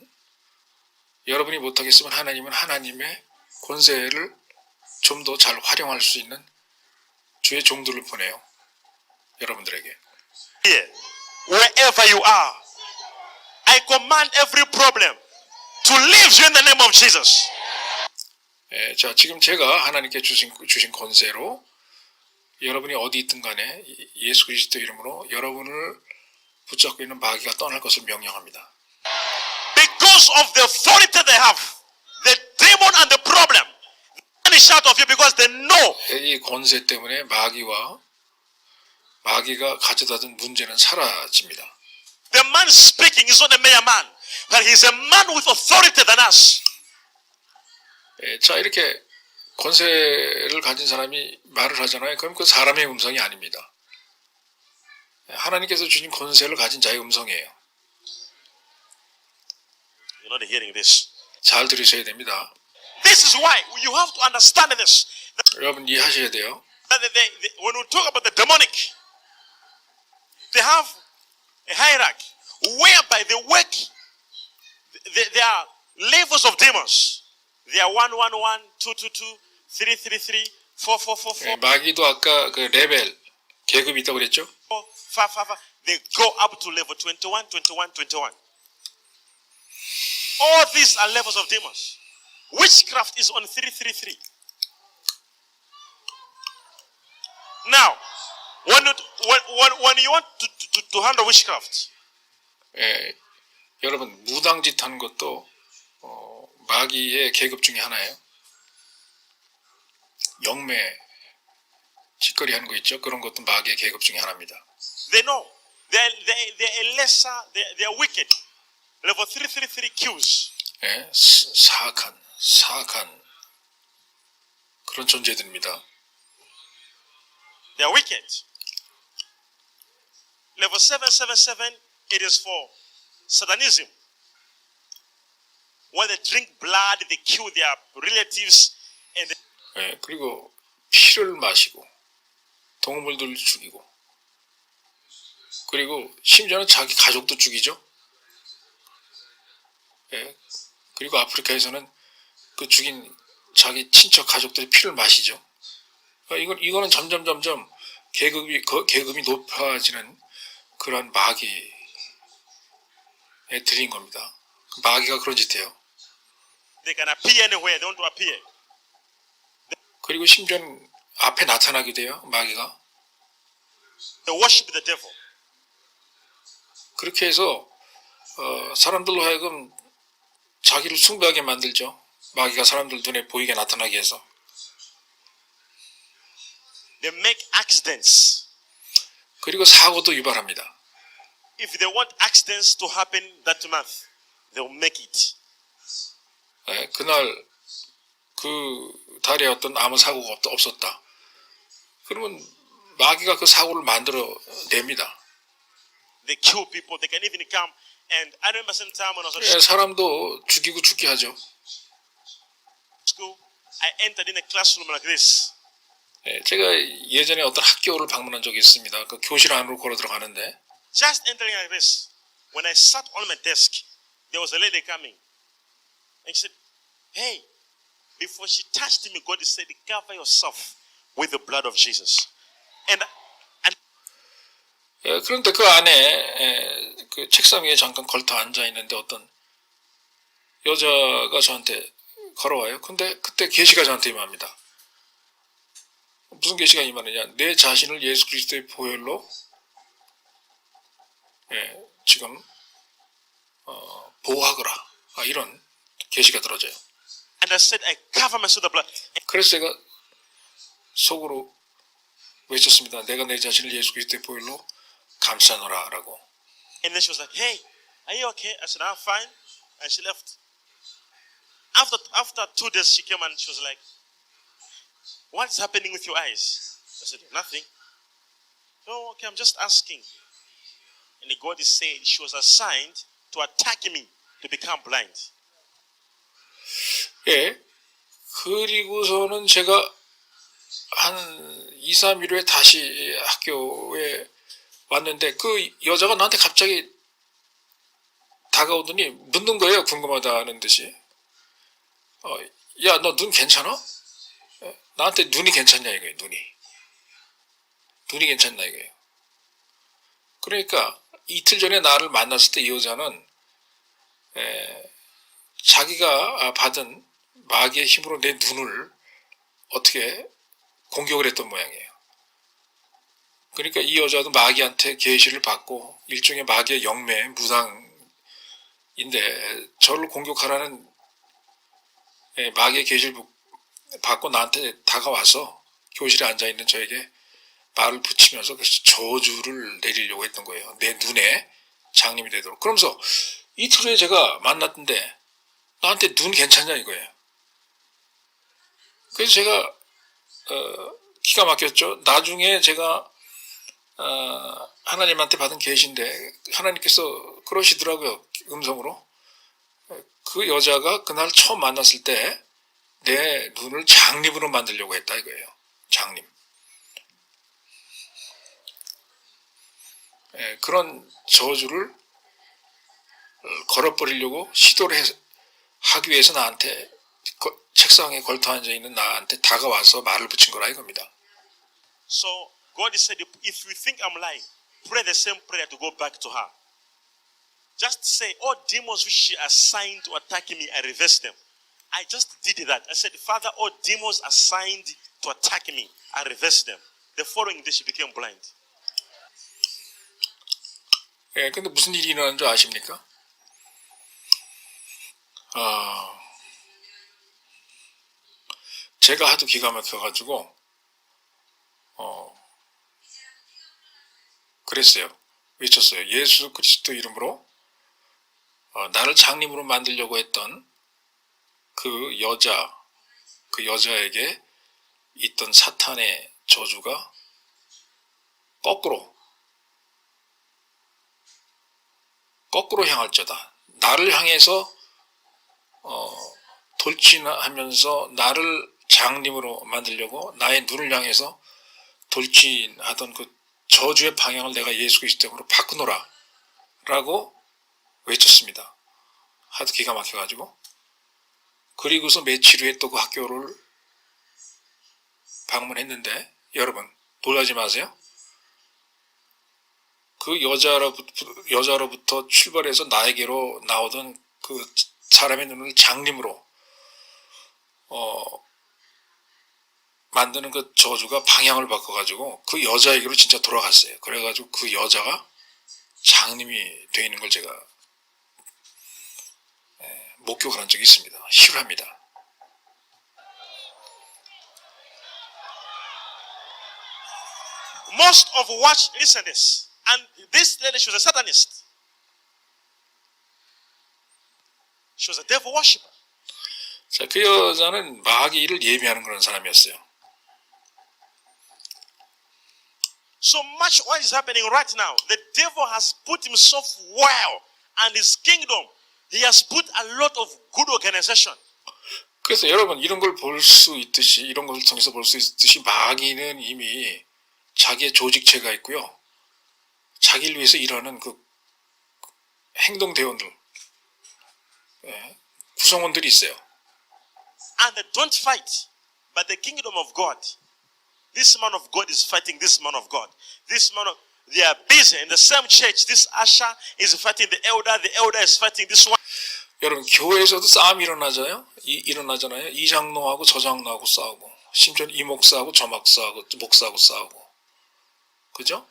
여러분이 못하겠으면 하나님은 하나님의 권세를 좀 더 잘 활용할 수 있는 주의 종들을 보내요. 여러분들에게. here, wherever you are, I command every problem to leave you in the name of Jesus. 자, 지금 제가 하나님께 주신 권세로 여러분이 어디 있든 간에 예수 그리스도 이름으로 여러분을 붙잡고 있는 마귀가 떠날 것을 명령합니다. because of the authority they have, the demon and the problem vanish out of you because they know. 이 권세 때문에 마귀가 가져다준 문제는 사라집니다. The man speaking is not a mere man, but he's a man with authority than us. 자, 이렇게 권세를 가진 사람이 말을 하잖아요. 그럼 그 사람의 음성이 아닙니다. 하나님께서 주신 권세를 가진 자의 음성이에요. You're not hearing this. 잘 들으셔야 됩니다. This is why you have to understand this. 여러분 이해하셔야 돼요. When we talk about the demonic, they have a hierarchy whereby they work. There are levels of demons. They are 111, 222, 333, 4444, 마귀도 아까 그 레벨 계급이 있다고 그랬죠? 555. They go up to level 21, 21, 21. All these are levels of demons. Witchcraft is on 333. Now, when you want to handle witchcraft, 여러분 무당짓 하는 것도 마귀의 계급 중에 하나예요. 영매 짓거리 하는 거 있죠? 그런 것도 마귀의 계급 중에 하나입니다. they know they're a lesser, they're wicked. Level 333 Qs. 사악한 그런 존재들입니다. They're wicked. Level 777, it is for Satanism. When they drink blood, they kill their relatives, and 그리고 피를 마시고 동물들을 죽이고 그리고 심지어는 자기 가족도 죽이죠. 그리고 아프리카에서는 그 죽인 자기 친척 가족들의 피를 마시죠. 이거는 점점 계급이 높아지는 그런 마귀에 들린 겁니다. 마귀가 그런 짓해요. they can appear anywhere they want to appear. 그리고 심지어는 앞에 나타나게 돼요. 마귀가. They worship the devil. 그렇게 해서 사람들로 하여금 자기를 숭배하게 만들죠. 마귀가 사람들 눈에 보이게 나타나게 해서. They make accidents. 그리고 사고도 유발합니다. If they want accidents to happen that month, they will make it. 그날 그 달에 어떤 아무 사고가 없었다. 그러면 마귀가 그 사고를 만들어 냅니다. They kill people. They can even come. And I remember some time when I was at 사람도 죽이고 죽게 하죠. school, I entered in a classroom like this. 제가 예전에 어떤 학교를 방문한 적이 있습니다. 그 교실 안으로 걸어 들어가는데 Just entering like this. When I sat on my desk, there was a lady coming. And she said, hey, before she touched me, God said, cover yourself with the blood of Jesus. And 그런데 그 안에 그 책상 위에 잠깐 걸터 앉아 있는데 어떤 여자가 저한테 걸어와요. 근데 그때 계시가 저한테 임합니다. 무슨 계시가 임하느냐? 내 자신을 예수 그리스도의 보혈로 지금 보호하거라. 이런 계시가 들어져요. I said, I cover myself with the blood. 그래서 제가 속으로 외쳤습니다. 내가 내 자신을 예수 그리스도의 보혈로 감싸노라라고. And then she was like, hey, are you okay? I said, I'm fine. And she left. After 2 days, she came and she was like, what's happening with your eyes? I said, nothing. Oh, okay, I'm just asking. And God is saying she was assigned to attack me to become blind. 그리고서는 제가 한 2, 3일 후에 다시 학교에 왔는데 그 여자가 나한테 갑자기 다가오더니 묻는 거예요. 궁금하다는 듯이. 야, 너 눈 괜찮아? 나한테 눈이 괜찮냐 이거예요. 눈이 괜찮나 이거예요. 그러니까 이틀 전에 나를 만났을 때 이 여자는 자기가 받은 마귀의 힘으로 내 눈을 어떻게 공격을 했던 모양이에요. 그러니까 이 여자도 마귀한테 계시를 받고 일종의 마귀의 영매, 무당 저를 공격하라는 마귀의 계시를 받고 나한테 다가와서 교실에 앉아있는 저에게 말을 붙이면서 저주를 내리려고 했던 거예요. 내 눈에 장님이 되도록. 그러면서 이틀 후에 제가 만났던데 나한테 눈 괜찮냐 이거예요. 그래서 제가 기가 막혔죠. 나중에 제가 하나님한테 받은 계시인데 하나님께서 그러시더라고요. 음성으로. 그 여자가 그날 처음 만났을 때 내 눈을 장님으로 만들려고 했다 이거예요. 장님. 그런 저주를 걸어버리려고 시도를 하기 위해서 나한테 책상에 걸터 앉아있는 나한테 다가와서 말을 붙인 거라 이겁니다. So God said, if you think I'm lying, pray the same prayer to go back to her. Just say, all demons which she assigned to attack me, I reverse them. I just did that. I said, Father, all demons assigned to attack me, I reverse them. The following day she became blind. 근데 무슨 일이 일어난 줄 아십니까? 제가 하도 기가 막혀가지고 그랬어요. 외쳤어요. 예수 그리스도 이름으로 나를 장님으로 만들려고 했던 그 여자에게 있던 사탄의 저주가 거꾸로 향할저다. 나를 향해서 돌진하면서 나를 장님으로 만들려고 나의 눈을 향해서 돌진하던 그 저주의 방향을 내가 예수 그리스도로 바꾸노라 라고 외쳤습니다. 하도 기가 막혀가지고. 그리고서 며칠 후에 또 그 학교를 방문했는데 여러분 놀라지 마세요. 그 여자로부터 출발해서 나에게로 나오던 그 사람의 눈을 장님으로 만드는 그 저주가 방향을 바꿔가지고 그 여자에게로 진짜 돌아갔어요. 그래가지고 그 여자가 장님이 되어 있는 걸 제가 목격을 한 적이 있습니다. 실화입니다. Most of watch, listen this. And this lady, she was a Satanist. She was a devil worshipper. 자, 그 여자는 마귀를 예비하는 그런 사람이었어요. So much what is happening right now. The devil has put himself well and his kingdom. He has put a lot of good organization. 그래서 여러분 이런 걸 볼 수 있듯이 이런 것을 통해서 볼 수 있듯이 마귀는 이미 자기의 조직체가 있고요. 자기를 위해서 일하는 그 행동대원들, 구성원들이 있어요. And they don't fight, but the kingdom of God. This man of God is fighting this man of God. They are busy in the same church. This usher is fighting the elder is fighting this one. 여러분 교회에서도 싸움이 일어나잖아요. 이 장로하고 저 장로하고 싸우고 심지어 이 목사하고 저 목사하고 싸우고 그죠?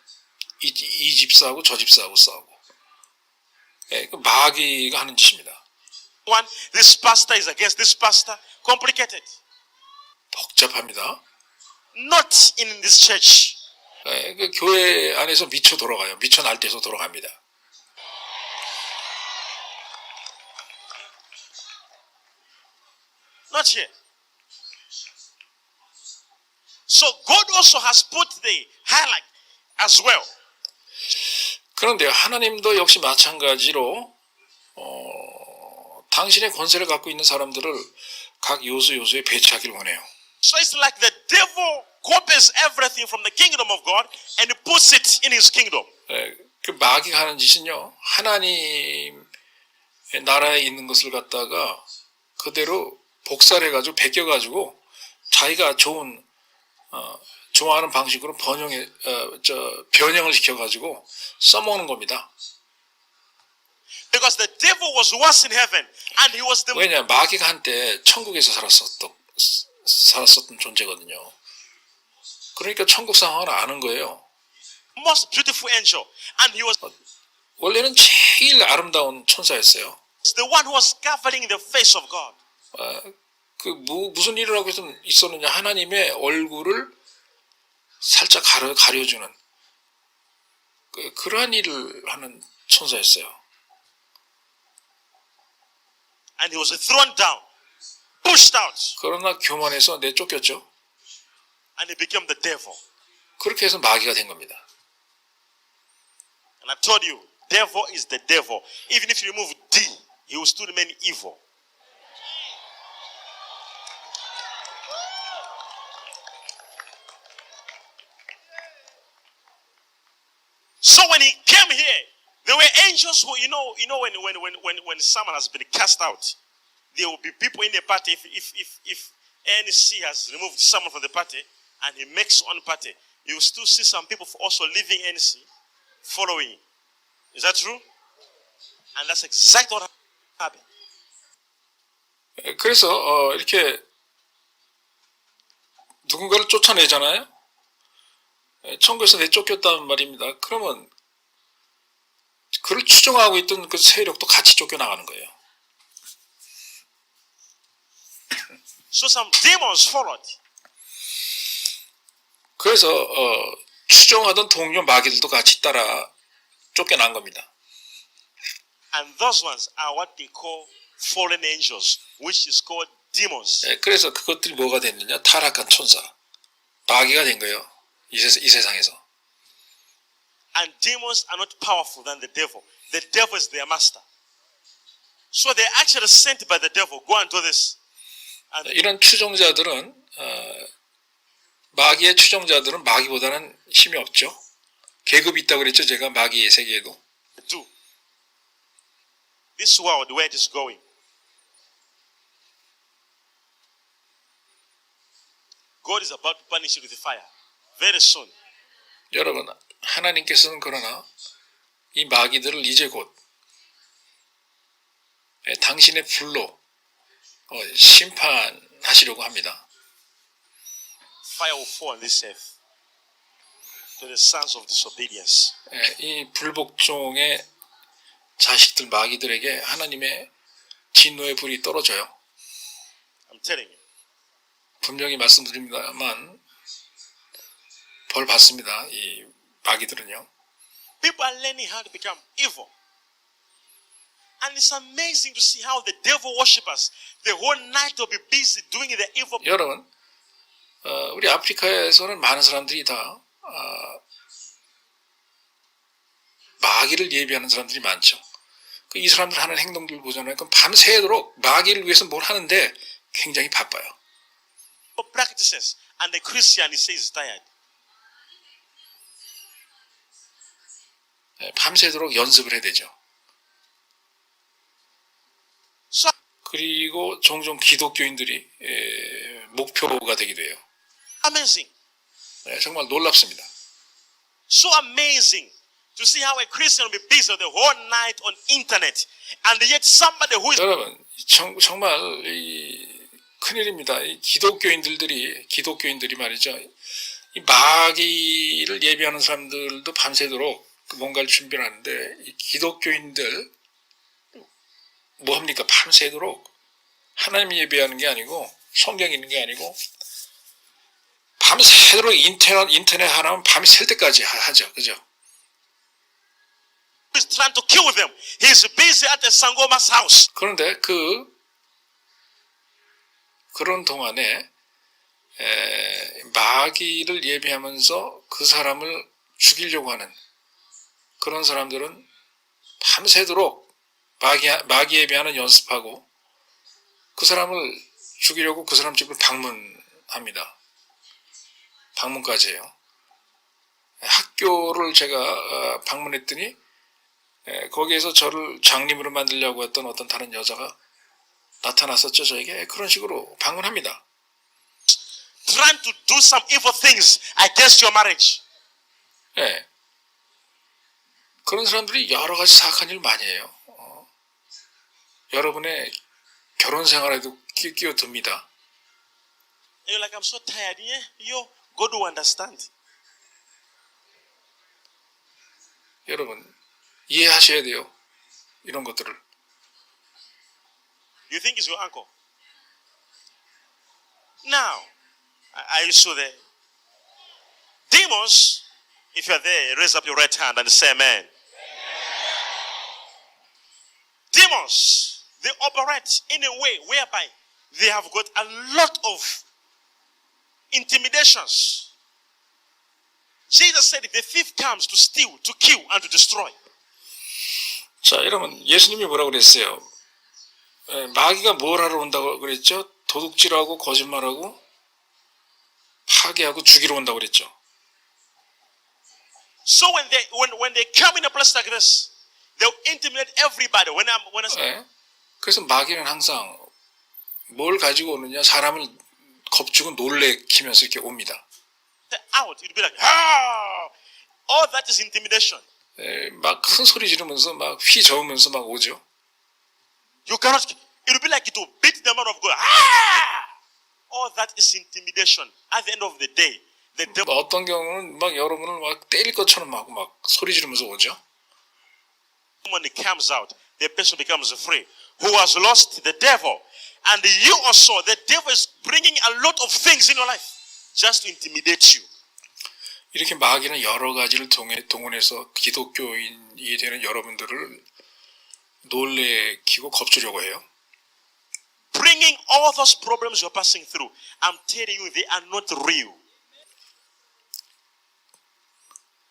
이 집사하고 저 집사하고 싸우고 그 마귀가 하는 짓입니다. One, this pastor is against this pastor. Complicated. 복잡합니다. Not in this church. 그 교회 안에서 미쳐 돌아가요. 미쳐 날뛰어서 돌아갑니다. Not here. So God also has put the highlight as well. 그런데 하나님도 역시 마찬가지로 당신의 권세를 갖고 있는 사람들을 각 요소에 배치하기를 원해요. So it's like the devil copies everything from the kingdom of God and puts it in his kingdom. 그 마귀가 하는 짓은요. 하나님의 나라에 있는 것을 갖다가 그대로 복사를 해가지고 베껴가지고 자기가 좋아하는 방식으로 변형을 시켜가지고 써먹는 겁니다. Because the devil was once in heaven and he was the 왜냐 마귀가 한때 천국에서 살았었던 존재거든요. 그러니까 천국 상황을 아는 거예요. most beautiful angel and he was 원래는 제일 아름다운 천사였어요. It's the one who was covering the face of God. 무슨 일을 하고 있었느냐? 하나님의 얼굴을 살짝 가려주는 그러한 일을 하는 천사였어요. And he was thrown down, pushed out, 그러나 교만해서 내쫓겼죠. and he became the devil. 그렇게 해서 마귀가 된 겁니다. And I told you, devil is the devil. Even if you remove D, he will still remain evil. So when he came here, there were angels who, when someone has been cast out, there will be people in the party. If ANC has removed someone from the party and he makes one party, you will still see some people also leaving ANC, following. Is that true? And that's exactly what happened. 그래서 이렇게 누군가를 쫓아내잖아요. 천국에서 내쫓겼단 말입니다. 그러면 그를 추종하고 있던 그 세력도 같이 쫓겨나가는 거예요. So some demons followed. 그래서 추종하던 동료 마귀들도 같이 따라 쫓겨난 겁니다. And those ones are what they call fallen angels, which is called demons. 그래서 그것들이 뭐가 됐느냐? 타락한 천사, 마귀가 된 거예요. 이 세상에서. And demons are not powerful than the devil. The devil is their master. So they're actually sent by the devil. Go and do this. And 이런 추종자들은 마귀의 추종자들은 마귀보다는 힘이 없죠. 계급이 있다고 그랬죠. 제가 마귀의 세계에도. do. This world, where it is going. God is about to punish it with fire. Very soon. 여러분, 하나님께서는 그러나 이 마귀들을 이제 곧 당신의 불로 심판하시려고 합니다. Fire will fall on this earth to the sons of disobedience. 이 불복종의 자식들 마귀들에게 하나님의 진노의 불이 떨어져요. I'm telling you. 분명히 말씀드립니다만 벌 받습니다. 이 마귀들은요. People are learning how to become evil. And it's amazing to see how the devil worshippers, the whole night will be busy doing the evil. 여러분, 우리 아프리카에서는 많은 사람들이 다 마귀를 예비하는 사람들이 많죠. 이 사람들 하는 행동들 보잖아요. 그럼 밤새도록 마귀를 위해서 뭘 하는데 굉장히 바빠요. Practices, and the Christian he says is tired. 밤새도록 연습을 해야 되죠. So 그리고 종종 기독교인들이 목표가 되기도 해요. amazing. 정말 놀랍습니다. So amazing to see how a Christian will be busy the whole night on internet, and yet somebody who is 여러분, 정말 큰일입니다. 이 기독교인들이 말이죠. 이 마귀를 예비하는 사람들도 밤새도록 뭔가를 준비하는데 이 기독교인들 뭐 합니까? 밤새도록 하나님 예배하는 게 아니고 성경 읽는 게 아니고 밤새도록 인터넷 하나면 밤이 샐 때까지 하죠. 그죠? is trying to kill them. He's busy at the Sangoma's house. 그런데 그런 동안에 마귀를 예배하면서 그 사람을 죽이려고 하는 그런 사람들은 밤새도록 마귀 예배하는 연습하고 그 사람을 죽이려고 그 사람 집을 방문합니다. 방문까지 해요. 학교를 제가 방문했더니 거기에서 저를 장님으로 만들려고 했던 어떤 다른 여자가 나타났었죠. 저에게 그런 식으로 방문합니다. Trying to do some evil things against your marriage. 네. 그런 사람들이 여러 가지 사악한 일 많이 해요. 여러분의 결혼 생활에도 끼어듭니다. And you're like, I'm so tired. Yeah, God will understand. 여러분 이해하셔야 돼요. 이런 것들을. You think it's your uncle. Now, are you still there? Demons, if you're there, raise up your right hand and say amen. Demons, they operate in a way whereby they have got a lot of intimidations. Jesus said the thief comes to steal, to kill, and to destroy. 자, 여러분, 예수님이 뭐라고 그랬어요? 마귀가 뭘 하러 온다고 그랬죠? 도둑질하고 거짓말하고 파괴하고 죽이러 온다고 그랬죠. So when they come in a place like this, they'll intimidate everybody. When I say, 네. 그래서 마귀는 항상 뭘 가지고 오느냐? 사람을 겁주고 놀래키면서 이렇게 옵니다. out, it'll be like, ah! All that is intimidation. 막 큰 소리 지르면서 막 휘저으면서 막 오죠. You cannot, it'll be like it will beat the man of God. Ah! All that is intimidation. At the end of the day, the devil. 어떤 경우는 막 여러분을 막 때릴 것처럼 막 소리 지르면서 오죠. When it comes out, the person becomes free. Who has lost the devil. And you also, the devil is bringing a lot of things in your life just to intimidate you. 이렇게 마귀는 여러 가지를 동원해서 기독교인이 되는 여러분들을 놀래키고 겁주려고 해요. Bringing all those problems you're passing through, I'm telling you, they are not real.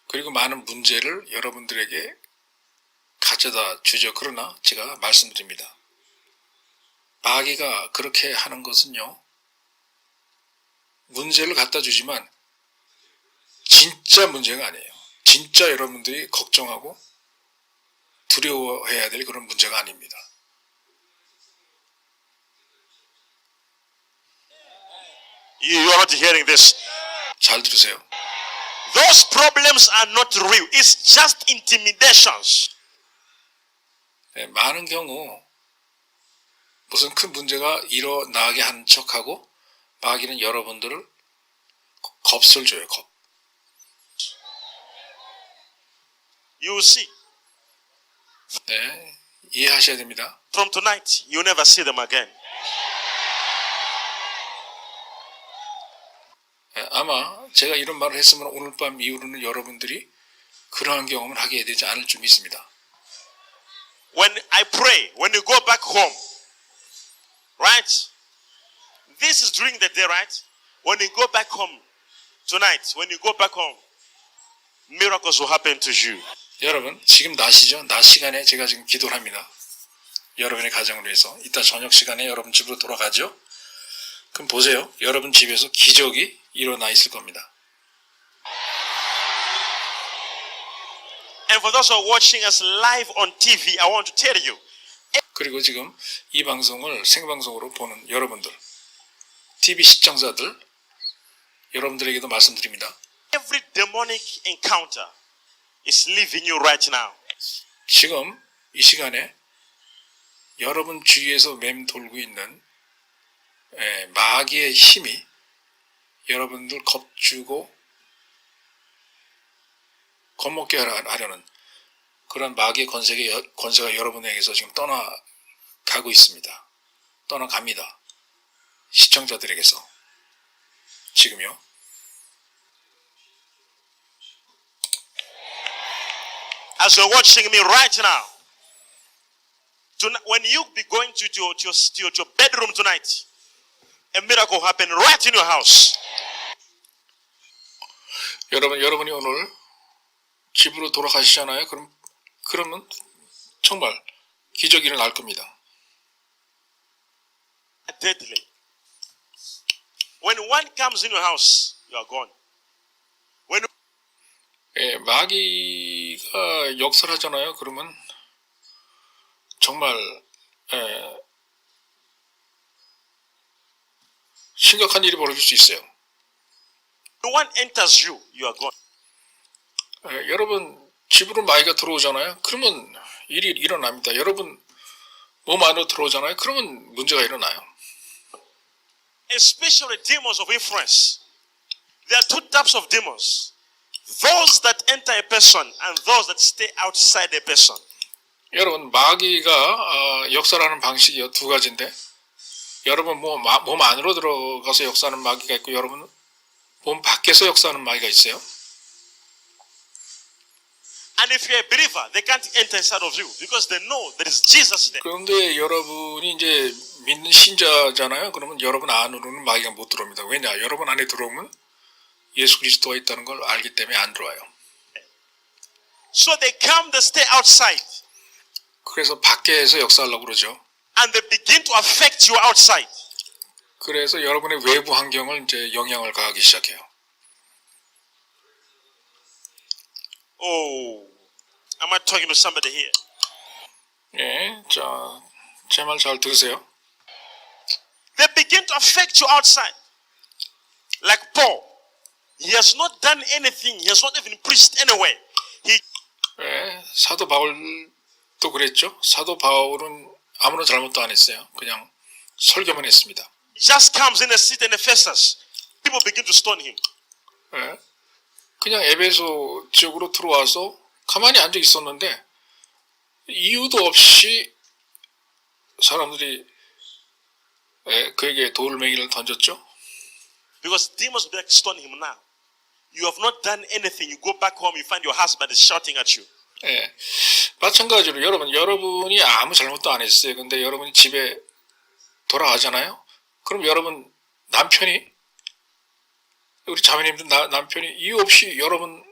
그리고 많은 문제를 여러분들에게 가져다 주죠. 그러나 제가 말씀드립니다. 마귀가 그렇게 하는 것은요. 문제를 갖다 주지만 진짜 문제가 아니에요. 진짜 여러분들이 걱정하고 두려워해야 될 그런 문제가 아닙니다. You're not hearing this. 잘 들으세요. Those problems are not real. It's just intimidations. 네, 많은 경우 무슨 큰 문제가 일어나게 한 척하고 마귀는 여러분들을 겁을 줘요. 겁. You will see. 네, 이해하셔야 됩니다. From tonight, you'll never see them again. 네, 아마 제가 이런 말을 했으면 오늘 밤 이후로는 여러분들이 그러한 경험을 하게 되지 않을 줄 믿습니다. When I pray, when you go back home, right? This is during the day, right? When you go back home tonight, when you go back home, miracles will happen to you. 여러분 지금 낮이죠. 낮 시간에 제가 지금 기도를 합니다. 여러분의 가정을 위해서. 이따 저녁 시간에 여러분 집으로 돌아가죠. 그럼 보세요. 여러분 집에서 기적이 일어나 있을 겁니다. And for those who are watching us live on TV, I want to tell you. 그리고 지금 이 방송을 생방송으로 보는 여러분들, TV 시청자들, 여러분들에게도 말씀드립니다. Every demonic encounter is leaving you right now. 지금 이 시간에 여러분 주위에서 맴돌고 있는 마귀의 힘이 여러분들 겁주고 겁먹게 하려는 그런 마귀의 권세가 여러분에게서 지금 떠나가고 있습니다. 떠나갑니다. 시청자들에게서. 지금요. As you're watching me right now, when you be going to your bedroom tonight, a miracle will happen right in your house. 여러분이 오늘 집으로 돌아가시잖아요. 그러면 정말 기적이 일어날 겁니다. Deadly. When one comes in your house, you are gone. 마귀가 역설하잖아요. 그러면 정말 심각한 일이 벌어질 수 있어요. When one enters you, you are gone. 여러분 집으로 마귀가 들어오잖아요. 그러면 일이 일어납니다. 여러분 몸 안으로 들어오잖아요. 그러면 문제가 일어나요. Especially demons of influence. There are two types of demons. Those that enter a person and those that stay outside a person. 여러분 마귀가 역사하는 방식이 두 가지인데 여러분 몸 안으로 들어가서 역사하는 마귀가 있고 여러분 몸 밖에서 역사하는 마귀가 있어요. And if you're a believer, they can't enter inside of you because they know there is Jesus there. 그런데 여러분이 이제 믿는 신자잖아요. 그러면 여러분 안으로는 마귀가 못 들어옵니다. 왜냐? 여러분 안에 들어오면 예수 그리스도가 있다는 걸 알기 때문에 안 들어와요. So they come, they stay outside. 그래서 밖에서 역사하려고 그러죠. And they begin to affect you outside. 그래서 여러분의 외부 환경을 이제 영향을 가하기 시작해요. Oh, am I talking to somebody here? 예, 자, 제 말 잘 들으세요. They begin to affect you outside. Like Paul. He has not done anything. He has not even preached anywhere. He 예, 사도 바울도 그랬죠. 사도 바울은 아무런 잘못도 안 했어요. 그냥 설교만 했습니다. just comes in a seat in Ephesus. People begin to stone him. 예, 그냥 에베소 지역으로 들어와서 가만히 앉아 있었는데 이유도 없이 사람들이 그에게 돌멩이를 던졌죠. Because demons will stone him now. You have not done anything. You go back home, you find your husband is shouting at you. 예, 마찬가지로 여러분이 아무 잘못도 안 했어요. 근데 여러분이 집에 돌아가잖아요. 그럼 여러분 남편이 우리 자매님들 남편이 이유 없이 여러분한테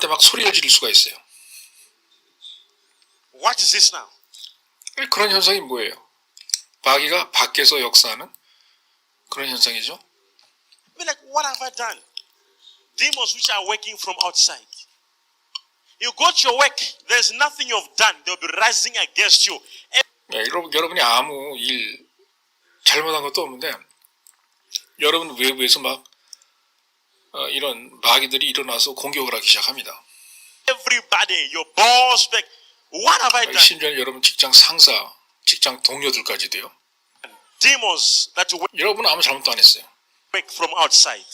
막 소리를 지를 수가 있어요. What is this now? 그런 현상이 뭐예요? 마귀가 밖에서 역사하는 그런 현상이죠. Be like, what have I done? Demons which are working from outside. You go to your work, there's nothing you've done. They'll be rising against you. 네, 여러분이 아무 일 잘못한 것도 없는데 여러분 외부에서 막 이런 마귀들이 일어나서 공격을 하기 시작합니다. Everybody, your boss, like, what have I done? 심지어 여러분 직장 상사, 직장 동료들까지도요. Demons that 여러분 아무 잘못도 안 했어요. work from outside.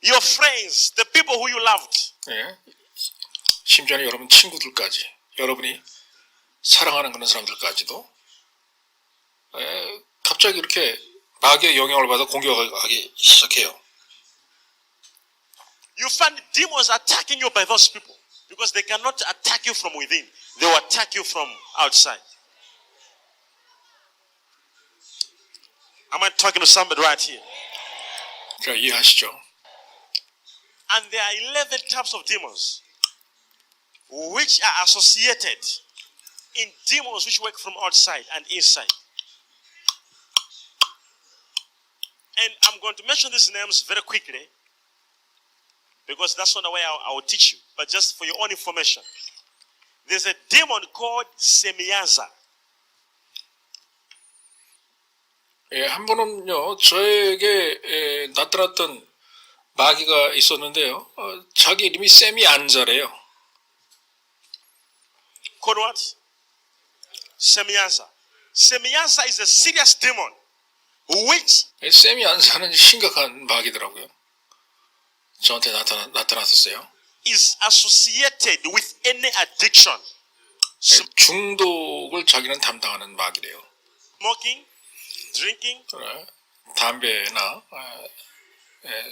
Your friends, the people who you loved. 예, 심지어 여러분 친구들까지, 여러분이 사랑하는 그런 사람들까지도 갑자기 이렇게 마귀의 영향을 받아 공격하기 시작해요. You find demons attacking you by those people because they cannot attack you from within. They will attack you from outside. Am I talking to somebody right here? 자, 이해하시죠? And there are 11 types of demons which are associated in demons which work from outside and inside. And I'm going to mention these names very quickly because that's not the way I will teach you, but just for your own information. There's a demon called Semyaza. 예, 한 번은요, 저에게 나타났던 마귀가 있었는데요. 자기 이름이 세미 안자래요. Called what? Semyaza. Semyaza is a serious demon which 세미 안자는 심각한 마귀더라고요. 저한테 나타났었어요. is associated with any addiction. 중독을 자기는 담당하는 마귀래요. Smoking, drinking, 담배나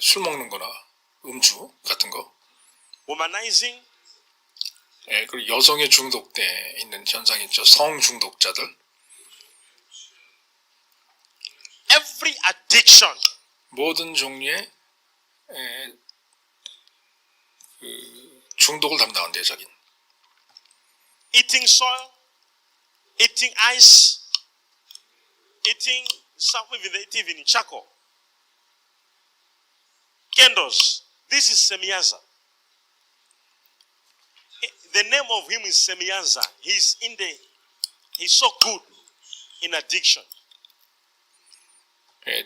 술 먹는 거나 음주 같은 거. womanizing, 그리고 여성에 중독돼 있는 현상이 있죠. 성 중독자들. every addiction 모든 종류의 중독을 담당한대요, 자기는. eating soil, eating ice, eating something even charcoal, candles. This is Semyaza. The name of him is Semyaza. He's so good in addiction.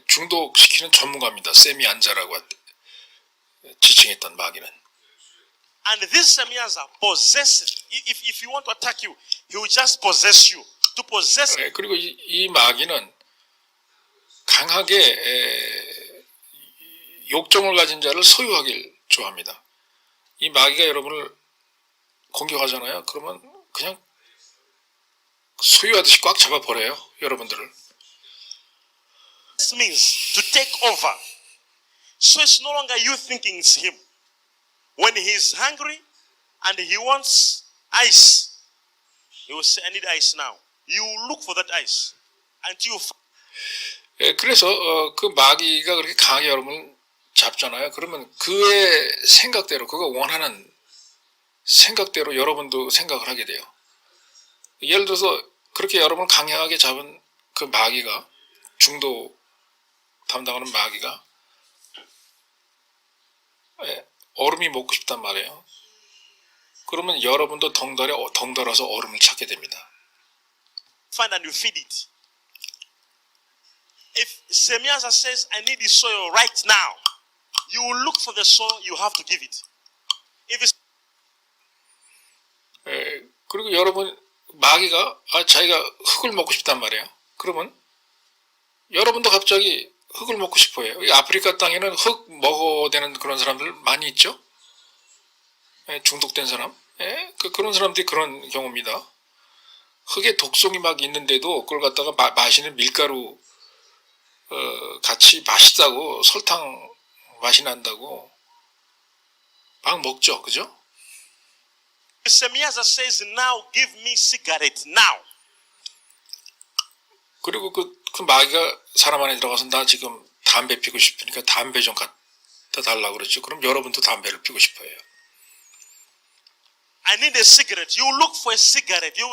중독시키는 전문가입니다. 세미 안자라고 지칭했던 마귀는. And this Semyaza possesses. If he want to attack you, he will just possess you. To possess. 그리고 이 마귀는 강하게 욕정을 가진 자를 소유하길 좋아합니다. 이 마귀가 여러분을 공격하잖아요. 그러면 그냥 소유하듯이 꽉 잡아버려요. 여러분들을. This means to take over. So it's no longer you thinking it's him. When he's hungry and he wants ice, he will say, I need ice now. You look for that ice until you find. 예, 그래서 그 마귀가 그렇게 강하게 여러분을 잡잖아요. 그러면 그의 생각대로, 그가 원하는 생각대로 여러분도 생각을 하게 돼요. 예를 들어서 그렇게 여러분을 강력하게 잡은 그 마귀가, 중도 담당하는 마귀가 얼음이 먹고 싶단 말이에요. 그러면 여러분도 덩달아서 얼음을 찾게 됩니다. Find and you feed it. If Semyaza says, I need the soil right now, you will look for the soil, you have to give it. If it's 그리고 여러분, 마귀가 자기가 흙을 먹고 싶단 말이에요. 그러면 여러분도 갑자기 흙을 먹고 싶어 해요. 아프리카 땅에는 흙 먹어야 되는 그런 사람들 많이 있죠? 중독된 사람. 그런 사람들이 그런 경우입니다. 흙에 독성이 막 있는데도 그걸 갖다가 마시는 밀가루 같이 맛있다고, 설탕 맛이 난다고 막 먹죠. 그죠? Semyaza says, now give me cigarette now. 그리고 그 마귀가 사람 안에 들어가서 나 지금 담배 피고 싶으니까 담배 좀 갖다 달라고 그러죠. 그럼 여러분도 담배를 피고 싶어요. I need a cigarette. You look for a cigarette. You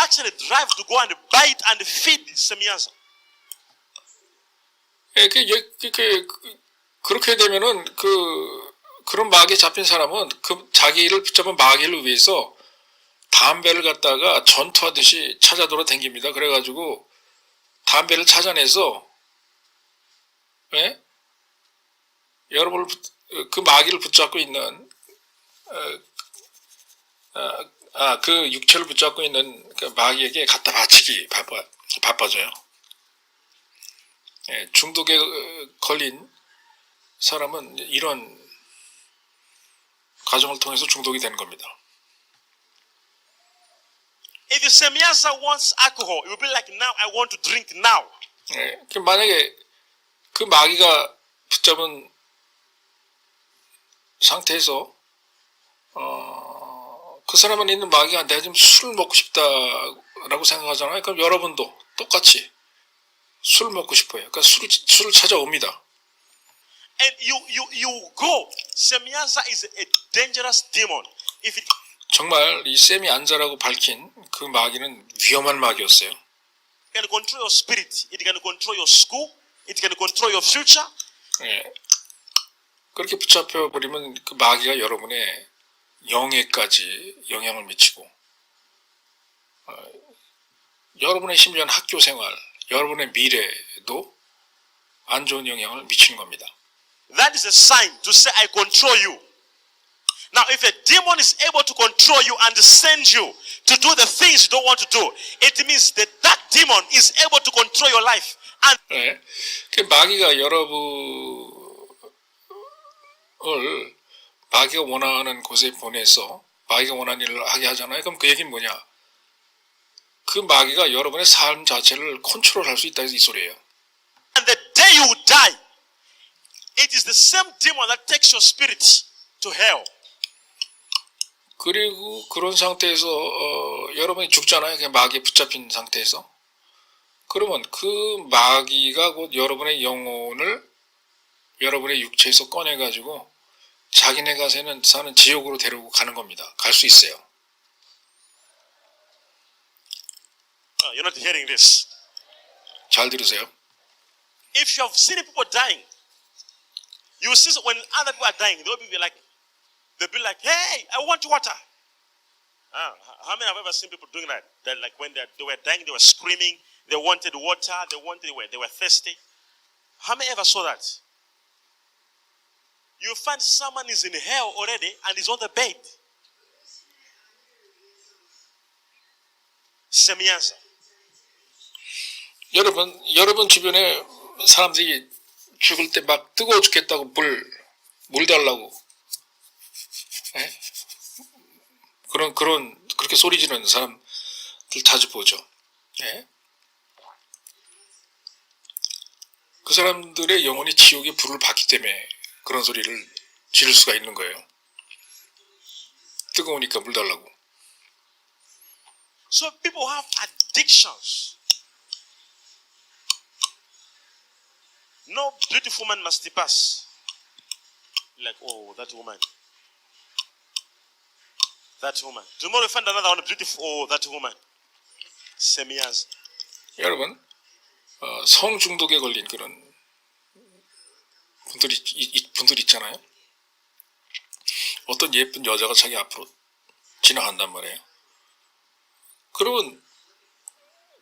actually drive to go and buy it and feed Semyaza. 그렇게 되면은 그런 마귀에 잡힌 사람은 그 자기를 붙잡은 마귀를 위해서 담배를 갖다가 전투하듯이 찾아 돌아다닙니다. 그래가지고 담배를 찾아내서 여러분을 그 마귀를 붙잡고 있는 그 육체를 붙잡고 있는 그 마귀에게 갖다 바치기 바빠져요. 중독에 걸린 사람은 이런 과정을 통해서 중독이 되는 겁니다. If Semyaza wants alcohol, it will be like, now I want to drink now. 만약에 그 마귀가 붙잡은 상태에서 그 사람은 있는 마귀가 내가 지금 술 먹고 싶다라고 생각하잖아요. 그럼 여러분도 똑같이 술 먹고 싶어요. 그러니까 술을 찾아옵니다. And you go. Semyaza is a dangerous demon. If it 정말 이 샘이 안자라고 밝힌 그 마귀는 위험한 마귀였어요. can control your spirit, it can control your school, it can control your future. 그렇게 붙잡혀 버리면 그 마귀가 여러분의 영예까지 영향을 미치고 여러분의 심지어는 학교 생활, 여러분의 미래에도 안 좋은 영향을 미치는 겁니다. That is a sign to say, I control you. Now, if a demon is able to control you and send you to do the things you don't want to do, it means that that demon is able to control your life. And 그 마귀가 마귀가 원하는 곳에 보내서 마귀가 원하는 일을 하게 하잖아요. 그럼 그 얘기는 뭐냐? 그 마귀가 여러분의 삶 자체를 컨트롤할 수 있다 이 소리예요. the day you die, it is the same demon that takes your spirit to hell. 그리고 그런 상태에서 여러분이 죽잖아요. 그냥 마귀에 붙잡힌 상태에서. 그러면 그 마귀가 곧 여러분의 영혼을 여러분의 육체에서 꺼내가지고 자기네가 사는 지옥으로 데리고 가는 겁니다. 갈 수 있어요. You're not hearing this. 잘 들으세요. If you have seen people dying, you will see when other people are dying, they'll be like, hey, I want water. How many have ever seen people doing that? That like when they were dying, they were screaming, they wanted water, they were thirsty. How many ever saw that? You find someone is in hell already and is on the bed. Semyaza. 여러분 주변에 사람들이 죽을 때 막 뜨거워 죽겠다고 물 달라고. 그런 그렇게 소리 지르는 사람들 자주 보죠. 예? 그 사람들의 영혼이 지옥의 불을 받기 때문에 그런 소리를 지를 수가 있는 거예요. 뜨거우니까 물 달라고. So people have addictions. No beautiful man must pass. Like, oh, that woman. That woman. Tomorrow you find another one beautiful. Oh, that woman. Same years. 여러분, 성 중독에 걸린 그런 분들 있잖아요. 어떤 예쁜 여자가 자기 앞으로 지나간단 말이에요. 그러면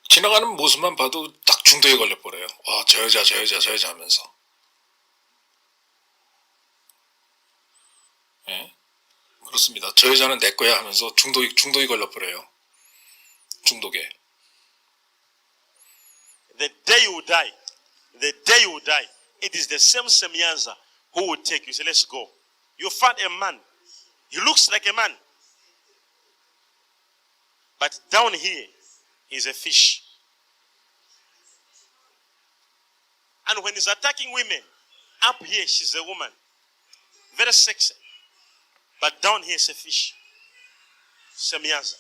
지나가는 모습만 봐도 딱 중독에 걸려버려요. 와, 저 여자 하면서. 예? 그렇습니다. 저 여자는 내 거야 하면서 중독이 걸려버려요. 중독에. The day you die, it is the same Semyanza who will take you. Say, let's go. You find a man. He looks like a man. But down here, he's a fish. And when he's attacking women, up here, she's a woman. Very sexy. But down here, it's a fish. Semyanza.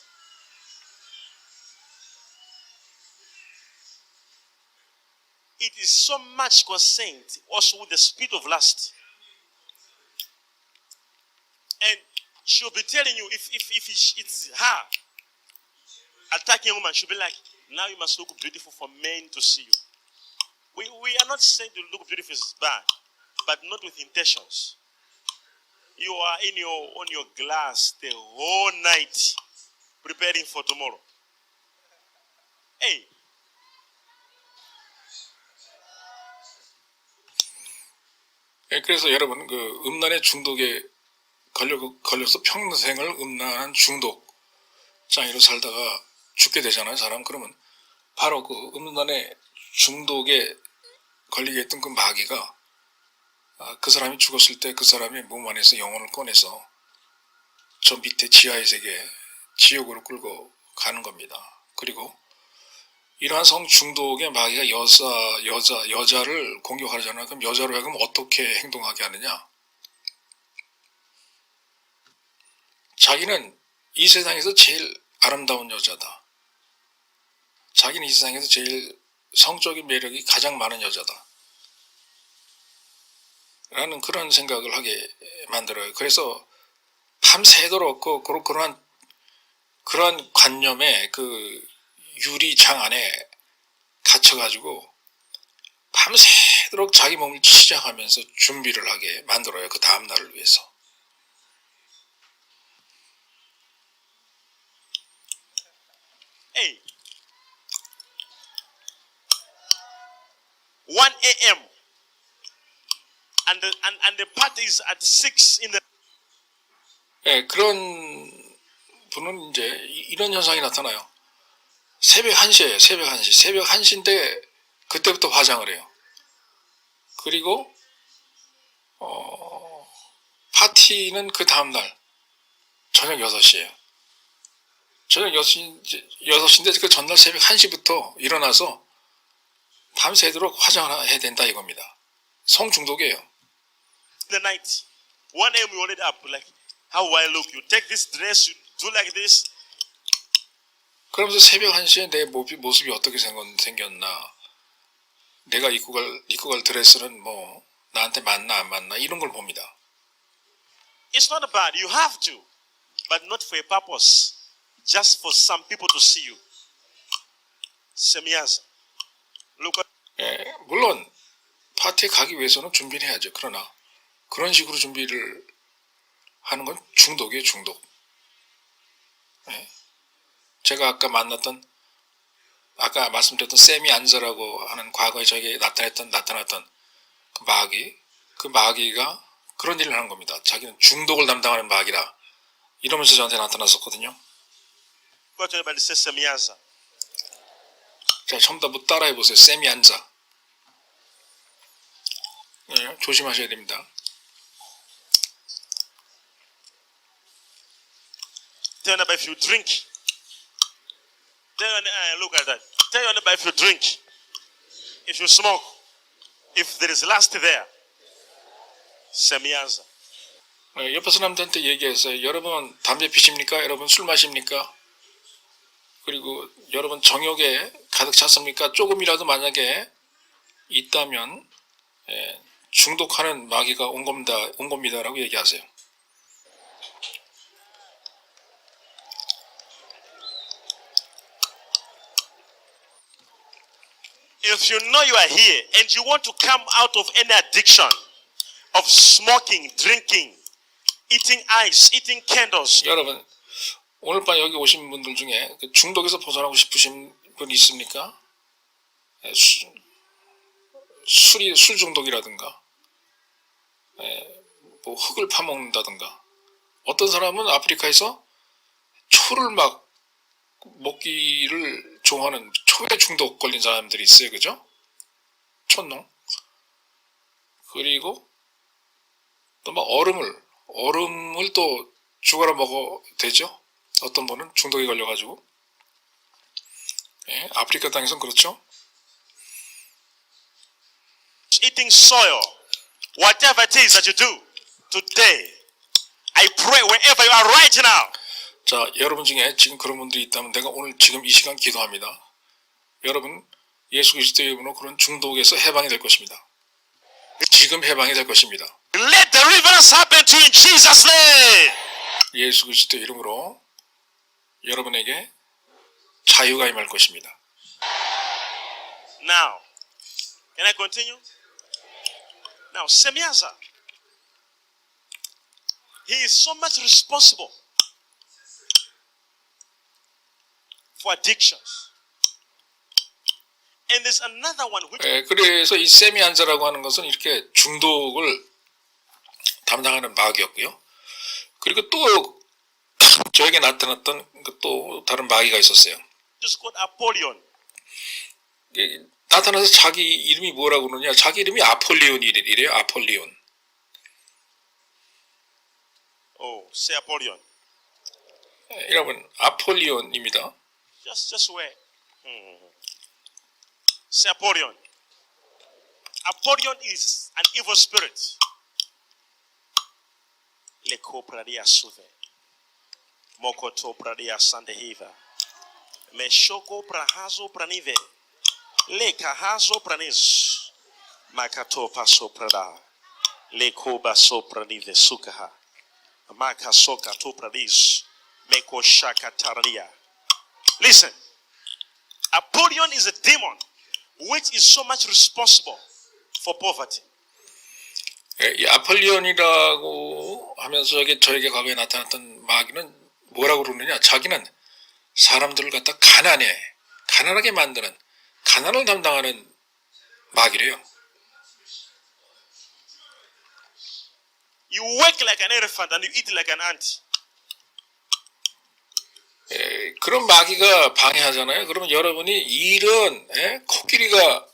It is so much concerned also with the spirit of lust. And she'll be telling you, if it's her attacking a woman, she'll be like, now you must look beautiful for men to see you. We are not saying to look beautiful is bad, but not with intentions. You are on your glass the whole night preparing for tomorrow. Hey. 그래서 여러분, 그 음란의 중독에 걸려서 평생을 음란한 중독장애로 살다가 죽게 되잖아요, 사람. 그러면 바로 그 음란의 중독에 걸리게 했던 그 마귀가 그 사람이 죽었을 때 그 사람의 몸 안에서 영혼을 꺼내서 저 밑에 지하의 세계, 지옥으로 끌고 가는 겁니다. 그리고 이러한 성 중독의 마귀가 여자를 공격하잖아요. 그럼 여자로 하여금 어떻게 행동하게 하느냐? 자기는 이 세상에서 제일 아름다운 여자다. 자기는 이 세상에서 제일 성적인 매력이 가장 많은 여자다. 라는 그런 생각을 하게 만들어요. 그래서 밤새도록 그러한 관념에 그 유리창 안에 갇혀가지고 밤새도록 자기 몸을 치장하면서 준비를 하게 만들어요. 그 다음 날을 위해서. Hey, 1 a.m. and the party is at 6 in the. 예, 그런 분은 이제 이런 현상이 나타나요. 새벽 1시예요. 새벽 1시인데 그때부터 화장을 해요. 그리고 파티는 그 다음날 저녁 6시예요. 저녁 6시인데 그 전날 새벽 1시부터 일어나서 밤새도록 화장을 해야 된다 이겁니다. 성중독이에요. The night, 1 a.m. you already up, like, how will I look? You take this dress, you do like this. 그러면서 새벽 1시에 내 모습이 어떻게 생겼나, 내가 입고 갈 드레스는 뭐 나한테 맞나 안 맞나 이런 걸 봅니다. It's not bad. You have to, but not for a purpose. Just for some people to see you. Semyanza. Look at. 예, 물론 파티에 가기 위해서는 준비를 해야죠. 그러나 그런 식으로 준비를 하는 건 중독이에요, 중독. 예. 제가 아까 말씀드렸던 세미 안저라고 하는 과거에 저에게 나타났던 그 마귀가 그런 일을 하는 겁니다. 자기는 중독을 담당하는 마귀라 이러면서 저한테 나타났었거든요. Everybody says Semyanza. 자, 처음 다 한번 따라해 보세요. 세미 안자. 예, 조심하셔야 됩니다. Tell them if you drink, Tell your, look at that. Tell your neighbor, if you drink, if you smoke, if there is lust there, semianza. 옆에 사람들한테 얘기했어요. 여러분 담배 피십니까? 여러분 술 마십니까? 그리고 여러분 정욕에 가득 찼습니까? 조금이라도 만약에 있다면 중독하는 마귀가 온 겁니다라고 얘기하세요. If you know you are here and you want to come out of any addiction of smoking, drinking, eating ice, eating candles, 여러분 오늘 밤 여기 오신 분들 중에 중독에서 벗어나고 싶으신 분 있습니까? 술 중독이라든가 뭐 흙을 파먹는다든가 어떤 사람은 아프리카에서 초를 막 먹기를 좋아하는 초에 중독 걸린 사람들이 있어요. 그죠? 촌농. 그리고 또 막 얼음을 또 죽어라 먹어 되죠? 어떤 분은 중독에 걸려가지고 아프리카 땅에선 그렇죠? eating soil, whatever it is that you do today, I pray wherever you are right now, 자, 여러분 중에 지금 그런 분들이 있다면 내가 오늘 지금 이 시간 기도합니다. 여러분 예수 그리스도의 이름으로 그런 중독에서 해방이 될 것입니다. 지금 해방이 될 것입니다. let deliverance happen to you in Jesus' name. 예수 그리스도의 이름으로 여러분에게 자유가 임할 것입니다. Now, can I continue? Now, Semiaza, he is so much responsible for addictions. And there's another one which 그래서 이 세미안자라고 하는 것은 이렇게 중독을 담당하는 마귀였고요. 그리고 또 저에게 나타났던 또 다른 마귀가 있었어요. is called Apollyon. 나타나서 자기 이름이 뭐라고 그러냐? 자기 이름이 아폴리온이래요. 아폴리온. Oh, say Apollyon. 여러분 아폴리온입니다. Just wait. Say Apollyon. Apollyon is an evil spirit. Leko pradia suve. Mokoto pradia sandehiva. Meshoko prahazo pranive. Leka hazo pranis. Makato paso prada. Leko baso pranive sukaha. Makasoka to pradis. Meko shaka taradia. Listen. Apollyon is a demon which is so much responsible for poverty. 이 아폴리온이라고 하면서 저에게 과거에 나타났던 마귀는 뭐라고 그러느냐? 자기는 사람들을 갖다 가난하게 만드는 가난을 담당하는 마귀래요. You work like an elephant and you eat like an ant. 그런 마귀가 방해하잖아요. 그러면 여러분이 일은 코끼리가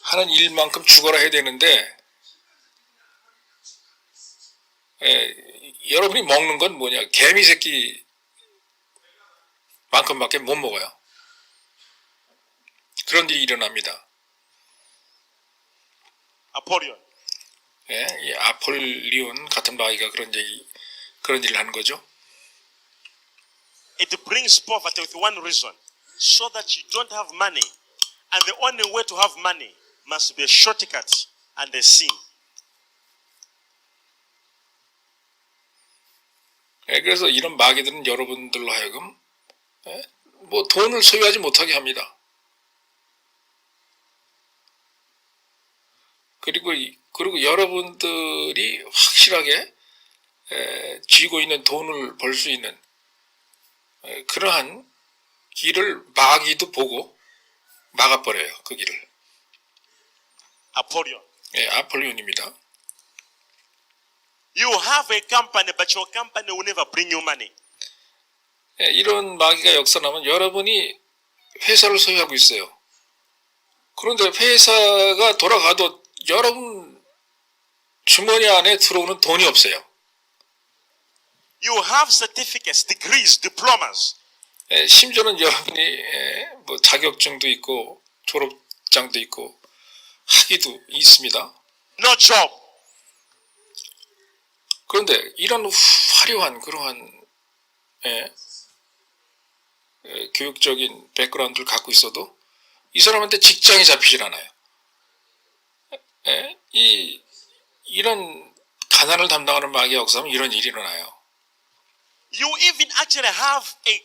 하는 일만큼 죽어라 해야 되는데 여러분이 먹는 건 뭐냐? 개미 새끼만큼밖에 못 먹어요. 그런 일이 일어납니다. Apollyon. 이 아폴리온 같은 마귀가 그런 일을 하는 거죠. It brings poverty with one reason, so that you don't have money. And the only way to have money must be a shortcut and a sin. 그래서 이런 마귀들은 여러분들로 하여금 뭐 돈을 소유하지 못하게 합니다. 그리고 여러분들이 확실하게 쥐고 있는 돈을 벌 수 있는 그러한 길을 마귀도 보고 막아버려요. 그 길을. Apollyon. 아폴리온입니다. You have a company, but your company will never bring you money. 이런 마귀가 역사나면 여러분이 회사를 소유하고 있어요. 그런데 회사가 돌아가도 여러분 주머니 안에 들어오는 돈이 없어요. You have certificates, degrees, diplomas, 심지어는 여러분이 뭐 자격증도 있고 졸업장도 있고 학위도 있습니다. no job. 그런데 이런 화려한 그러한 교육적인 백그라운드를 갖고 있어도 이 사람한테 직장이 잡히질 않아요. 이런 가난을 담당하는 마귀의 역사면 이런 일이 일어나요. You even actually have a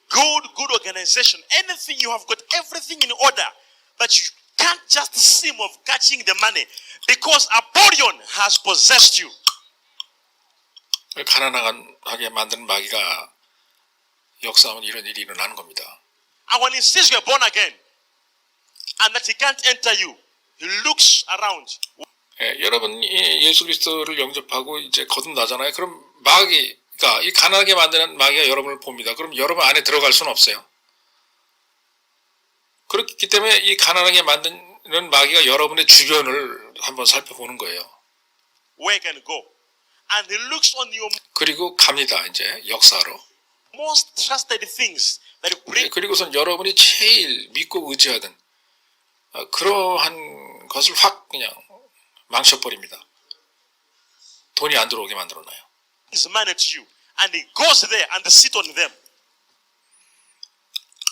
good organization. Anything, you have got everything in order, but you can't just seem of catching the money because Apollyon has possessed you. 가난하게 만드는 마귀가 역사하면 이런 일이 일어나는 겁니다. And when he says you're born again and that he can't enter you, he looks around. 여러분이 예수 그리스도를 영접하고 이제 거듭나잖아요. 그럼 마귀가 이 가난하게 만드는 마귀가 여러분을 봅니다. 그럼 여러분 안에 들어갈 수는 없어요. 그렇기 때문에 이 가난하게 만드는 마귀가 여러분의 주변을 한번 살펴보는 거예요. Where can go? And he looks on your 그리고 갑니다. 이제 역사로. most trusted things that you bring. 그리고선 여러분이 제일 믿고 의지하던 그러한 것을 확 그냥 망쳐버립니다. 돈이 안 들어오게 만들어놔요. His money to you, and he goes there and sit on them.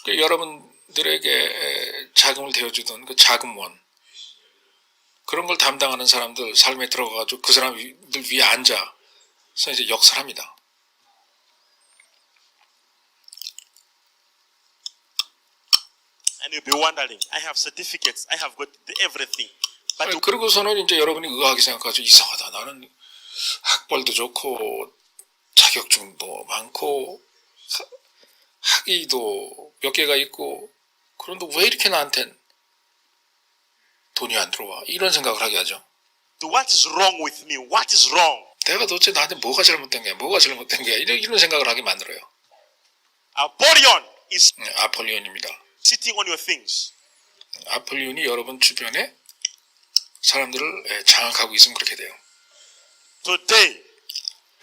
여러분들에게 자금을 대어주던 그 자금원 그런 걸 담당하는 사람들 삶에 들어가가지고 그 사람들 위에 앉아서 이제 역사합니다. And you'll be wondering, I have certificates, I have got everything. But 그러고서는 이제 여러분이 의아하게 생각하죠. 이상하다. 나는 학벌도 좋고 자격증도 많고 학위도 몇 개가 있고 그런데 왜 이렇게 나한텐 돈이 안 들어와? 이런 생각을 하게 하죠. what is wrong with me? What is wrong? 내가 도대체 나한테 뭐가 잘못된 거야? 뭐가 잘못된 거야? 이런 생각을 하게 만들어요. Apollyon is 아폴리온입니다. sitting on your things. 아폴리온이 여러분 주변에 사람들을 장악하고 있으면 그렇게 돼요. Today,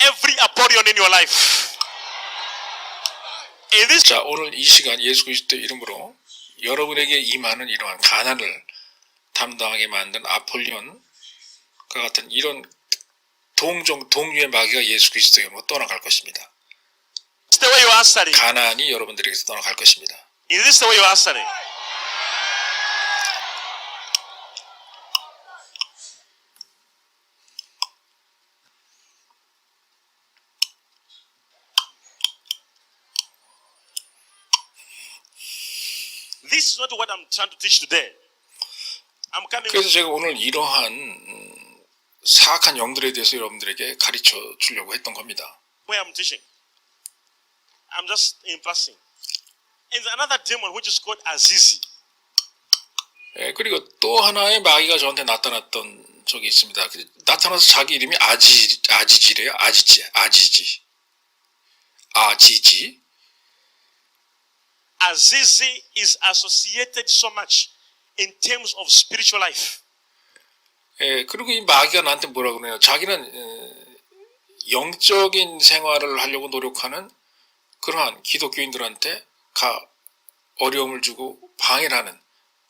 every Apollyon in your life, in this 자, 오늘 이 시간 예수 그리스도 이름으로 여러분에게 임하는 이러한 가난을 담당하게 만든 아폴리온과 같은 이런 동류의 마귀가 예수 그리스도의 이름으로 떠나갈 것입니다. is the way you're answering. 가난이 여러분들에게서 떠나갈 것입니다. Is this the way you're answering? This is not what I'm trying to teach today. I'm coming. 그래서 제가 오늘 이러한 사악한 영들에 대해서 여러분들에게 가르쳐 주려고 했던 겁니다. Where I'm teaching. I'm just in passing. And there's another demon which is called Azizi. 그리고 또 하나의 마귀가 저한테 나타났던 적이 있습니다. 나타나서 자기 이름이 아지지래요. 아지지. Azizi is associated so much in terms of spiritual life. 그리고 이 마귀가 나한테 뭐라고 그러냐. 자기는 영적인 생활을 하려고 노력하는 그러한 기독교인들한테 어려움을 주고 방해를 하는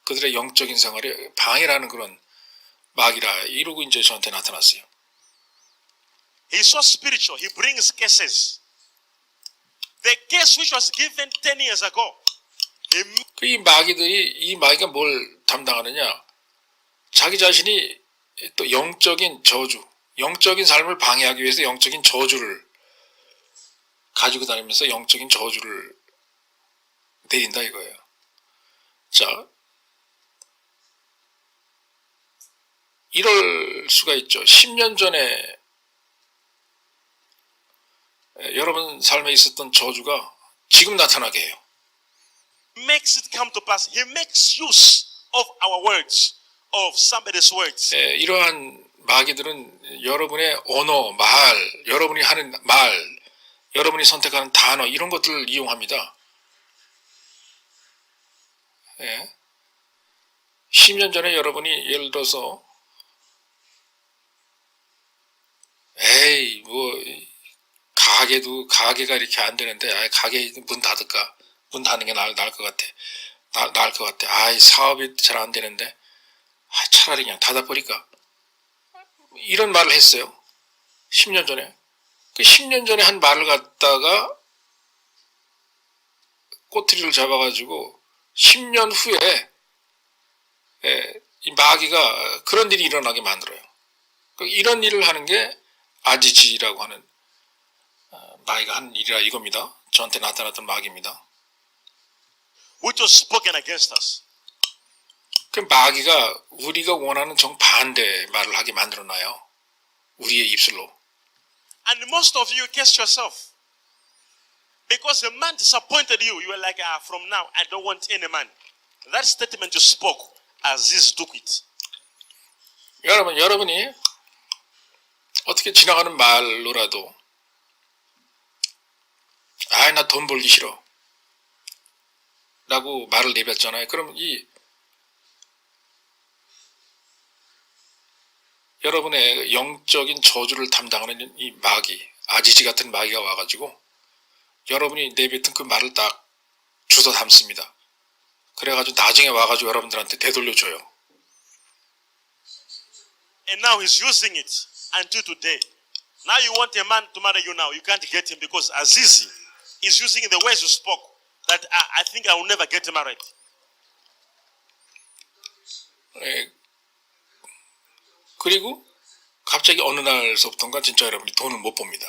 그들의 영적인 생활에 방해를 하는 그런 마귀라 이러고 이제 저한테 나타났어요. He's so spiritual. He brings cases. The case which was given 10 years ago. 이 마귀가 뭘 담당하느냐? 자기 자신이 또 영적인 저주, 영적인 삶을 방해하기 위해서 영적인 저주를 가지고 다니면서 영적인 저주를 내린다 이거예요. 자, 이럴 수가 있죠. 10년 전에 여러분 삶에 있었던 저주가 지금 나타나게 해요. Makes it come to pass. He makes use of our words, of somebody's words. 이러한 마귀들은 여러분의 언어, 여러분이 하는 말, 여러분이 선택하는 단어 이런 것들을 이용합니다. 10년 전에 여러분이 예를 들어서 가게가 이렇게 안 되는데, 가게 문 닫을까? 문 닫는 게 나을 것 같아. 나을 것 같아. 사업이 잘 안 되는데, 차라리 그냥 닫아버릴까? 이런 말을 했어요. 10년 전에. 그 10년 전에 한 말을 갖다가 꼬투리를 잡아가지고 10년 후에 이 마귀가 그런 일이 일어나게 만들어요. 이런 일을 하는 게 아지지라고 하는 마귀가 하는 일이라 이겁니다. 저한테 나타났던 마귀입니다. which was spoken against us. 그 마귀가 우리가 원하는 정반대 말을 하게 만들어놔요. 우리의 입술로. And most of you catch yourself. Because the man disappointed you, you were like, from now, I don't want any man. That statement you spoke, Aziz took it. 여러분이 어떻게 지나가는 말로라도 나 돈 벌기 싫어 라고 말을 내뱉잖아요. 그럼 여러분의 영적인 저주를 담당하는 이 마귀, 아지지 같은 마귀가 와가지고 여러분이 내뱉은 그 말을 딱 주워 담습니다. 그래가지고 나중에 와가지고 여러분들한테 되돌려줘요. And now he's using it until today. Now you want a man to marry you now. You can't get him because Azizi is using the words you spoke that I think I will never get married. 그리고 갑자기 어느 날서부터인가 진짜 여러분이 돈을 못 봅니다.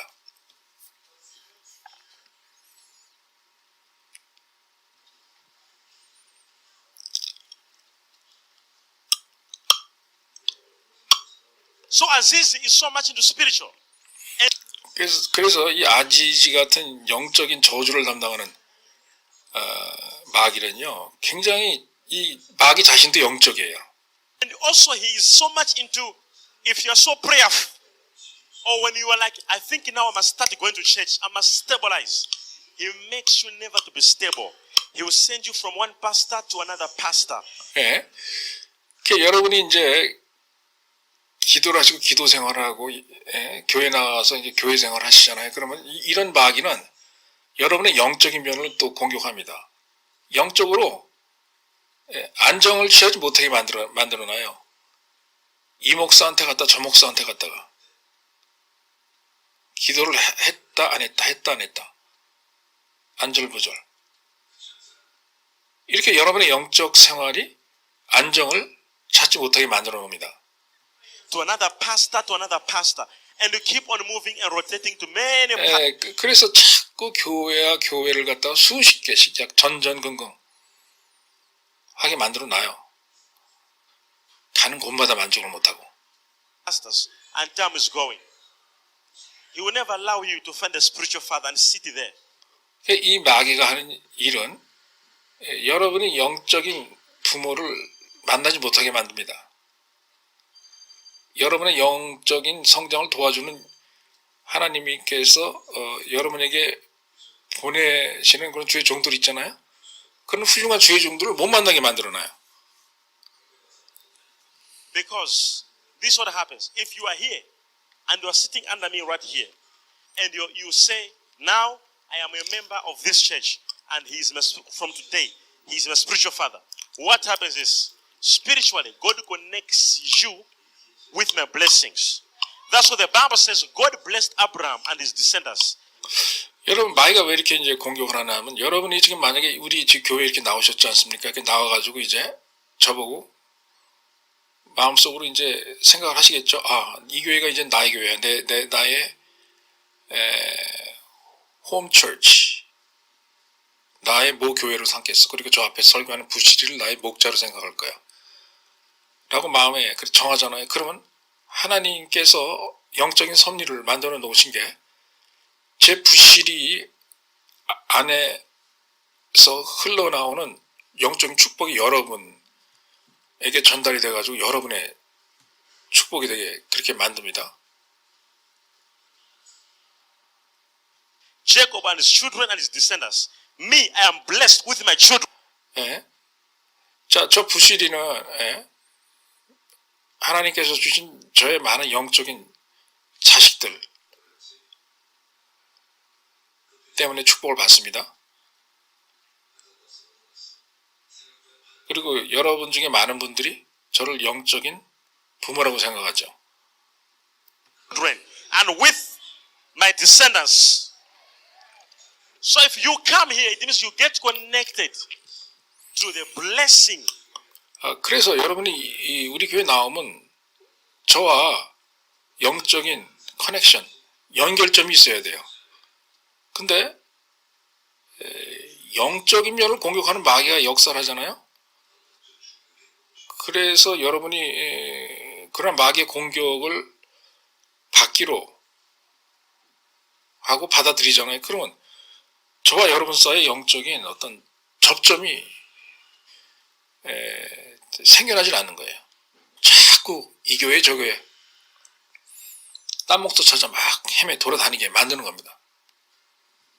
So Azizi is so much into spiritual. 그래서 이 아지지 같은 영적인 저주를 담당하는 마귀는요, 굉장히 이 마귀 자신도 영적이에요. And also he is so much into, if you are so prayerful, or when you are like, I think now I must start going to church, I must stabilize. He makes you never to be stable. He will send you from one pastor to another pastor. 예. 여러분이 이제 기도를 하시고 기도 생활을 하고 교회 나와서 이제 교회 생활을 하시잖아요. 그러면 이런 마귀는 여러분의 영적인 면을 또 공격합니다. 영적으로 안정을 취하지 못하게 만들어놔요. 이 목사한테 갔다 저 목사한테 갔다가 기도를 했다 안 했다 안절부절. 이렇게 여러분의 영적 생활이 안정을 찾지 못하게 만들어 놓습니다. To another pastor, and you keep on moving and rotating to many pastors. 그래서 자꾸 교회와 교회를 갖다가 수십 개씩 전전긍긍 하게 만들어 놔요. 가는 곳마다 만족을 못하고. And time is going. He will never allow you to find a spiritual father and sit there. 이 마귀가 하는 일은 여러분이 영적인 부모를 만나지 못하게 만듭니다. 여러분의 영적인 성장을 도와주는 하나님께서 여러분에게 보내시는 그런 주의 종들 있잖아요. 그런 훌륭한 주의 종들을 못 만나게 만들어놔요. Because this is what happens. If you are here and you are sitting under me right here, and you say, now I am a member of this church, and from today, he is my spiritual father. What happens is, spiritually, God connects you with my blessings. That's what the Bible says. God blessed Abraham and his descendants. 여러분, 마귀가 왜 이렇게 이제 공격을 하나 하면, 여러분이 지금 만약에 우리 지금 교회에 이렇게 나오셨지 않습니까? 이렇게 나와가지고 이제 저보고 마음속으로 이제 생각을 하시겠죠. 이 교회가 이제 나의 교회야. 나의 홈 처치. 나의 모교회로 삼겠어. 그리고 저 앞에 설교하는 부시리를 나의 목자로 생각할 거야. 라고 마음에 정하잖아요. 그러면 하나님께서 영적인 섭리를 만들어 놓으신 게 제 부실이 안에서 흘러나오는 영적인 축복이 여러분에게 전달이 돼가지고 여러분의 축복이 되게 그렇게 만듭니다. Jacob and his children and his descendants. Me, I am blessed with my children. 예. 자, 저 부실이는 하나님께서 주신 저의 많은 영적인 자식들, 때문에 축복을 받습니다. 그리고 여러분 중에 많은 분들이 저를 영적인 부모라고 생각하죠. And with my descendants. So if you come here, it means you get connected to the blessing. 그래서 여러분이 우리 교회 나오면 저와 영적인 커넥션, 연결점이 있어야 돼요. 근데 영적인 면을 공격하는 마귀가 역사를 하잖아요. 그래서 여러분이 그런 마귀의 공격을 받기로 하고 받아들이잖아요. 그러면 저와 여러분 사이의 영적인 어떤 접점이 생겨나질 않는 거예요. 자꾸 이 교회 저 교회 딴 목도 찾아 막 헤매 돌아다니게 만드는 겁니다.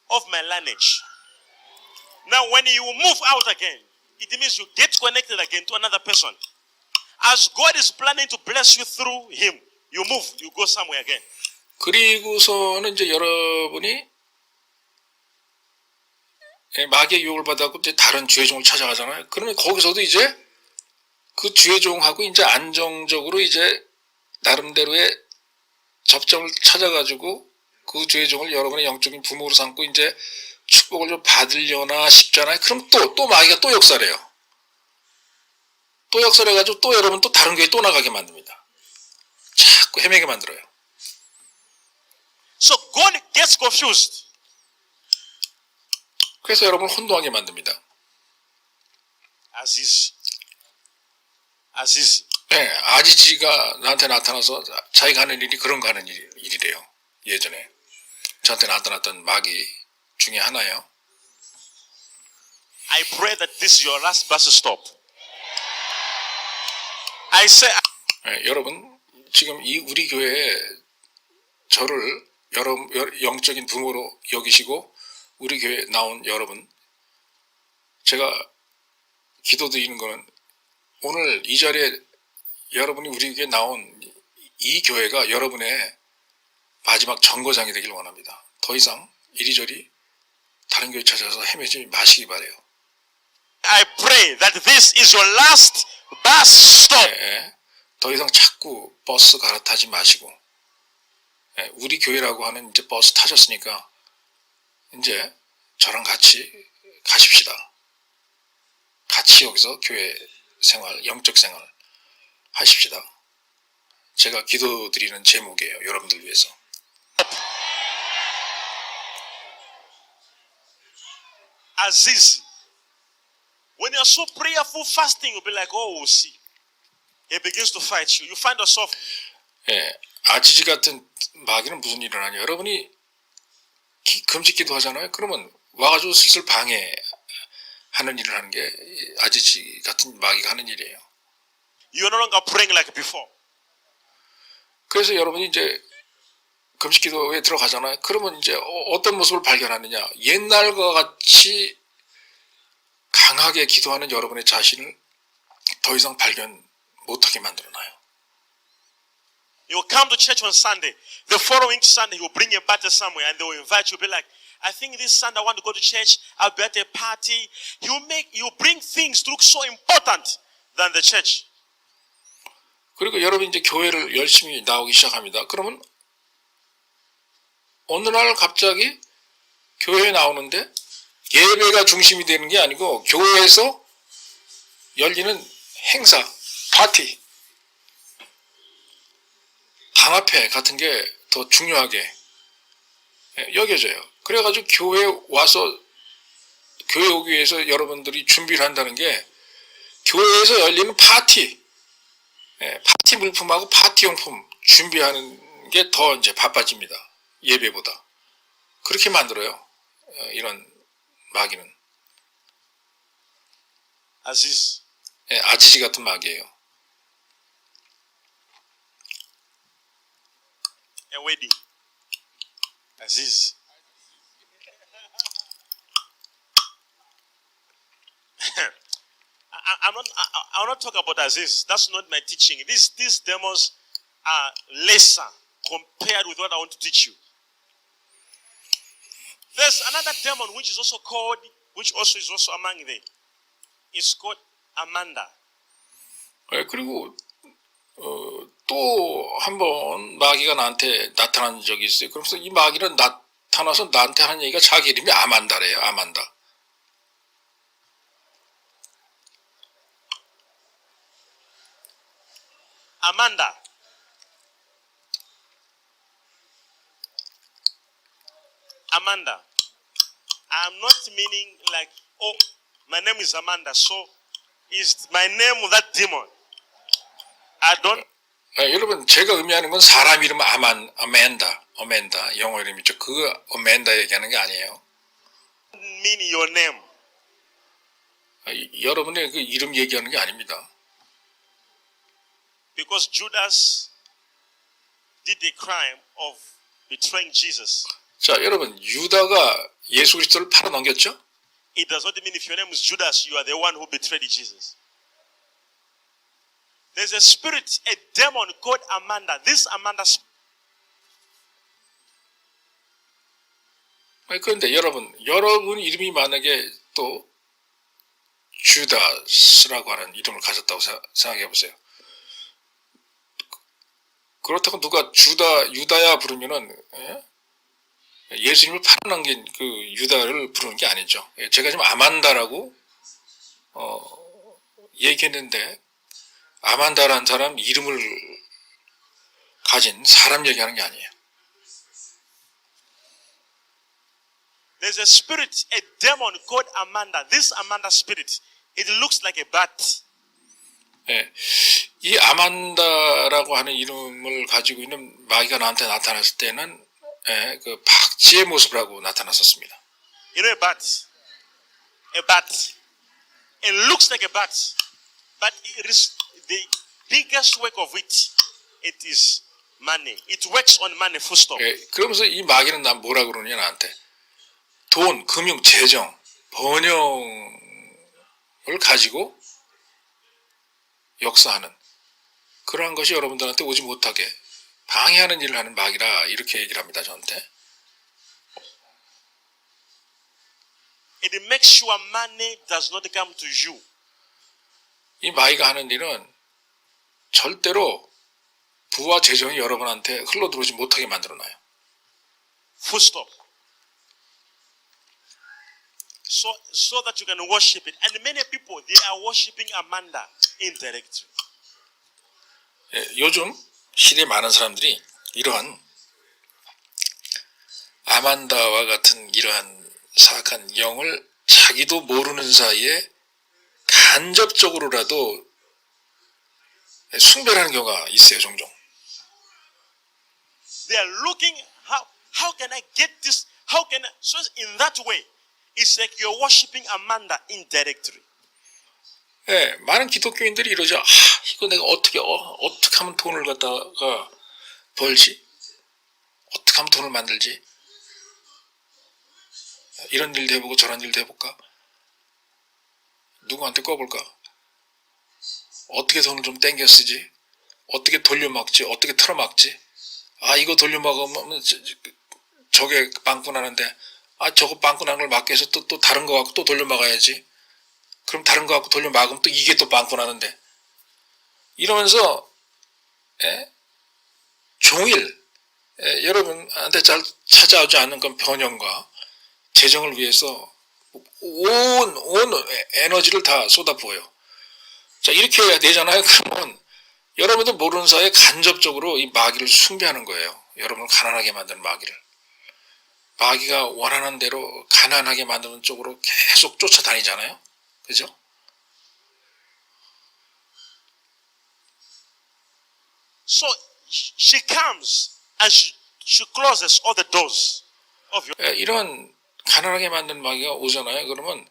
Of my lineage. Now when you move out again, it means you get connected again to another person. As God is planning to bless you through him, you move, you go somewhere again. 그리고서는 이제 여러분이 마귀의 유혹을 받아갖고 이제 다른 주의종을 찾아가잖아요. 그러면 거기서도 이제 그 주의종하고 이제 안정적으로 이제 나름대로의 접점을 찾아가지고 그 주의종을 여러분의 영적인 부모로 삼고 이제 축복을 좀 받으려나 싶잖아요. 그럼 또 마귀가 또 역사를 해요. 또 역사를 해가지고 또 여러분 또 다른 교회 또 나가게 만듭니다. 자꾸 헤매게 만들어요. So God gets confused. 그래서 여러분을 혼동하게 만듭니다. Aziz. 네, 아지지가 나한테 나타나서 자기가 하는 일이 그런 거 하는 일이래요. 예전에 저한테 나타났던 마귀 중에 하나예요. I pray that this is your last bus stop. I say, 네, 여러분 지금 이 우리 교회에 저를 여러분 영적인 부모로 여기시고 우리 교회에 나온 여러분, 제가 기도드리는 거는 오늘 이 자리에 여러분이 우리 교회에 나온 이 교회가 여러분의 마지막 정거장이 되길 원합니다. 더 이상 이리저리 다른 교회 찾아서 헤매지 마시기 바래요. I pray that this is your last bus stop. 네, 더 이상 자꾸 버스 갈아타지 마시고, 네, 우리 교회라고 하는 이제 버스 타셨으니까 이제 저랑 같이 가십시다. 같이 여기서 교회 생활, 영적 생활 하십시다. 제가 기도드리는 제목이에요. 여러분들 위해서. Aziz. When you're so prayerful, fasting, you'll be like, oh, we'll see. He begins to fight you. You find yourself. 예, 아지지 같은 마귀는 무슨 일을 하냐. 여러분이 금식 기도하잖아요. 그러면 와가지고 슬슬 방해하는 일을 하는 게 아지지 같은 마귀가 하는 일이에요. You're no longer praying like before. 그래서 여러분이 이제 금식 기도에 들어가잖아요. 그러면 이제 어떤 모습을 발견하느냐. 옛날과 같이 강하게 기도하는 여러분의 자신을 더 이상 발견 못하게 만들어놔요. You will come to church on Sunday. The following Sunday, you will bring a party somewhere and they will invite you. Be like, I think this Sunday I want to go to church. I'll be at a party. You bring things to look so important than the church. 그리고 여러분이 이제 교회를 열심히 나오기 시작합니다. 그러면 어느 날 갑자기 교회에 나오는데 예배가 중심이 되는 게 아니고 교회에서 열리는 행사, 파티, 당합회 같은 게 더 중요하게 여겨져요. 그래가지고 교회에 와서 교회 오기 위해서 여러분들이 준비를 한다는 게 교회에서 열리는 파티, 파티 물품하고 파티 용품 준비하는 게 더 이제 바빠집니다. 예배보다. 그렇게 만들어요. 이런 마귀는. Aziz. 아지지 같은 마귀예요. A wedding. Aziz. I will not talk about Aziz. That's not my teaching. These demons are lesser compared with what I want to teach you. There's another demon which is also called, which also is also among them. It's called Amanda. 그리고 또 한 번 마귀가 나한테 나타난 적이 있어요. 그래서 이 마귀는 나타나서 나한테 하는 얘기가 자기 이름이 아만다래요. 아만다. Amanda. Amanda. I'm not meaning like, oh, my name is Amanda, so is my name that demon. I don't 여러분 제가 의미하는 건 사람 이름 어맨다 영어 이름이죠. 그 어맨다 얘기하는 게 아니에요. mean your name. 여러분의 그 이름 얘기하는 게 아닙니다. Because Judas did the crime of betraying Jesus. 자, 여러분 유다가 예수 그리스도를 팔아넘겼죠? It does not mean if your name is Judas, you are the one who betrayed Jesus. There's a spirit, a demon called Amanda. This Amanda 그런데 여러분 이름이 만약에 또 주다스라고 하는 이름을 가졌다고 생각해 보세요. 그렇다고 누가 유다야 부르면은 예수님을 팔아넘긴 그 유다를 부르는 게 아니죠. 제가 지금 아만다라고 얘기했는데 아만다라는 사람 이름을 가진 사람 얘기하는 게 아니에요. There's a spirit, a demon called Amanda. This Amanda spirit, it looks like a bat. 이 아만다라고 하는 이름을 가지고 있는 마귀가 나한테 나타났을 때는 그 박쥐의 모습을 하고 나타났었습니다. You know a bat. It looks like a bat, but it is the biggest work of it. It is money. It works on money. Full stop. 그러면서 이 마귀는 난 뭐라 그러냐 나한테 돈, 금융, 재정, 번영을 가지고 역사하는 그러한 것이 여러분들한테 오지 못하게 방해하는 일을 하는 마귀라 이렇게 얘기를 합니다. 저한테. It makes sure money does not come to you. 이 마귀가 하는 일은 절대로 부와 재정이 여러분한테 흘러들어오지 못하게 만들어놔요. Full stop. So that you can worship it. And many people, they are worshiping Amanda indirectly. 요즘 시대에 많은 사람들이 이러한 아만다와 같은 이러한 사악한 영을 자기도 모르는 사이에 간접적으로라도 숭배하는 경우가 있어요. 종종. They are looking how can I get this? How can I? So in that way, it's like you're worshiping Amanda indirectly. 많은 기독교인들이 이러죠. 이거 내가 어떻게 하면 돈을 갖다가 벌지? 어떻게 하면 돈을 만들지? 이런 일도 해보고 저런 일도 해볼까? 누구한테 꺼볼까? 어떻게 돈을 좀 땡겨 쓰지? 어떻게 돌려막지? 어떻게 틀어막지? 이거 돌려막으면 저게 빵꾸나는데 저거 빵꾸난 걸 막기 위해서 또 다른 거 갖고 또 돌려막아야지. 그럼 다른 거 갖고 돌려막으면 또 이게 또 빵꾸나는데 이러면서 종일 여러분한테 잘 찾아오지 않는 건 번영과 재정을 위해서 온 에너지를 다 쏟아부어요. 자, 이렇게 해야 되잖아요. 그러면 여러분도 모르는 사이에 간접적으로 이 마귀를 숭배하는 거예요. 여러분을 가난하게 만드는 마귀를. 마귀가 원하는 대로 가난하게 만드는 쪽으로 계속 쫓아다니잖아요. 그죠? So she comes and she closes all the doors of your 이런 가난하게 만든 마귀가 오잖아요. 그러면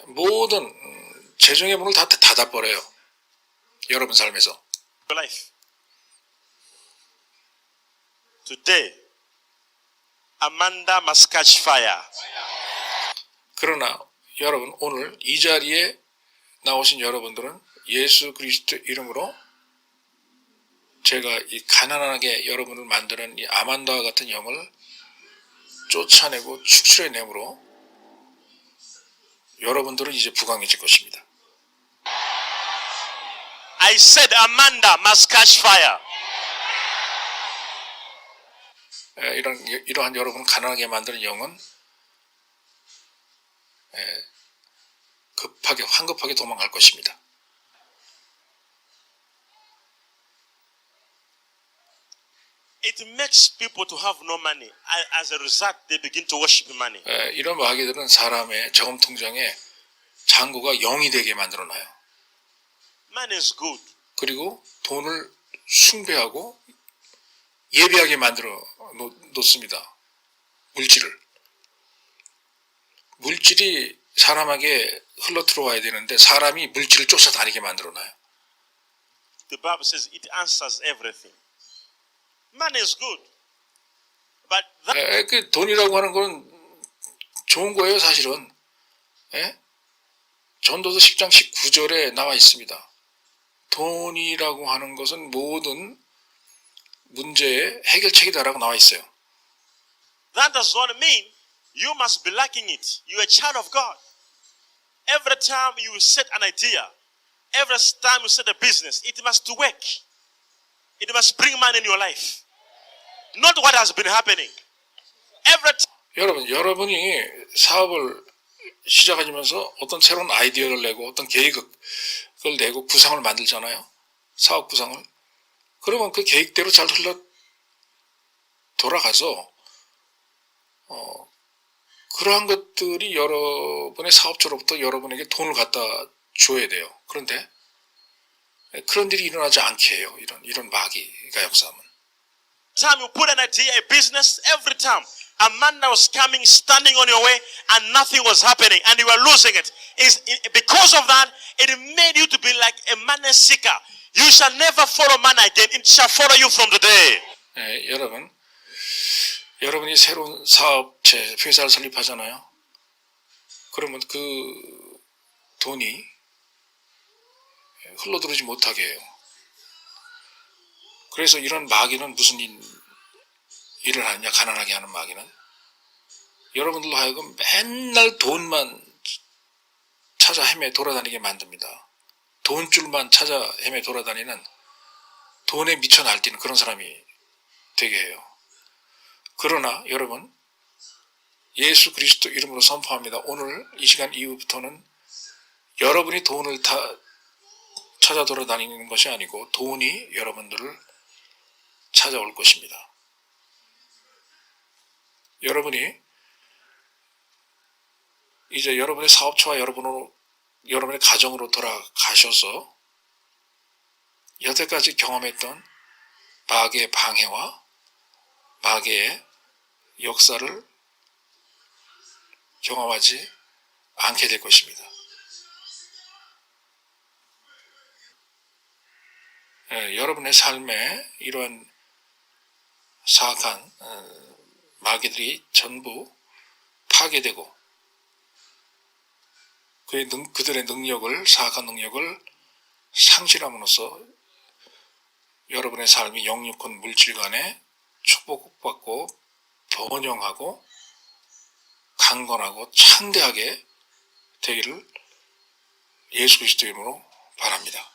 모든 재정의 문을 다 닫아버려요. 여러분 삶에서. life. Today, Amanda must catch fire. 그러나 여러분 오늘 이 자리에 나오신 여러분들은 예수 그리스도 이름으로 제가 이 가난하게 여러분을 만드는 이 아만다와 같은 영을 쫓아내고 축출해내므로 여러분들은 이제 부강해질 것입니다. I said Amanda must catch fire. 이러한 여러분 가난하게 만드는 영은 황급하게 도망갈 것입니다. It makes people to have no money. As a result, they begin to worship money. 이런 마귀들은 사람의 저금 통장에 잔고가 0이 되게 만들어놔요. Money is good. 그리고 돈을 숭배하고 예배하게 만들어 놓습니다. 물질이 사람에게 흘러 들어와야 되는데 사람이 물질을 쫓아다니게 만들어놔요. The Bible says it answers everything. Money is good. But that, 그 돈이라고 하는 건 좋은 거예요, 사실은. 전도서 10장 19절에 나와 있습니다. 돈이라고 하는 것은 모든 문제의 해결책이다라고 나와 있어요. that does not mean you must be lacking it. You are a child of God. Every time you set an idea, every time you set a business, it must work. It must bring money in your life. Not what has been happening. Every time. 여러분이 사업을 시작하면서 어떤 새로운 아이디어를 내고 어떤 계획을 내고 구상을 만들잖아요. 사업 구상을. 그러면 그 계획대로 잘 흘러 돌아가서 그러한 것들이 여러분의 사업자로부터 여러분에게 돈을 갖다 줘야 돼요. 그런데 그런 일이 일어나지 않게 해요. 이런 마귀가 역사하면. Time you put an idea, a business, every time a man that was coming, standing on your way, and nothing was happening, and you were losing it. Because of that, it made you to be like a money seeker. You shall never follow money again. It shall follow you from today. 여러분이 새로운 사업체, 회사를 설립하잖아요. 그러면 그 돈이 흘러들어오지 못하게 해요. 그래서 이런 마귀는 무슨 일을 하느냐, 가난하게 하는 마귀는 여러분들로 하여금 맨날 돈만 찾아 헤매 돌아다니게 만듭니다. 돈줄만 찾아 헤매 돌아다니는 돈에 미쳐 날뛰는 그런 사람이 되게 해요. 그러나 여러분, 예수 그리스도 이름으로 선포합니다. 오늘 이 시간 이후부터는 여러분이 돈을 찾아 돌아다니는 것이 아니고 돈이 여러분들을 찾아올 것입니다. 여러분이 이제 여러분의 사업처와 여러분의 가정으로 돌아가셔서 여태까지 경험했던 마귀의 방해와 마귀의 역사를 경험하지 않게 될 것입니다. 여러분의 삶에 이러한 사악한 마귀들이 전부 파괴되고 그들의 사악한 능력을 상실함으로써 여러분의 삶이 영육혼 물질 간에 축복받고 번영하고 강건하고 창대하게 되기를 예수 그리스도 이름으로 바랍니다.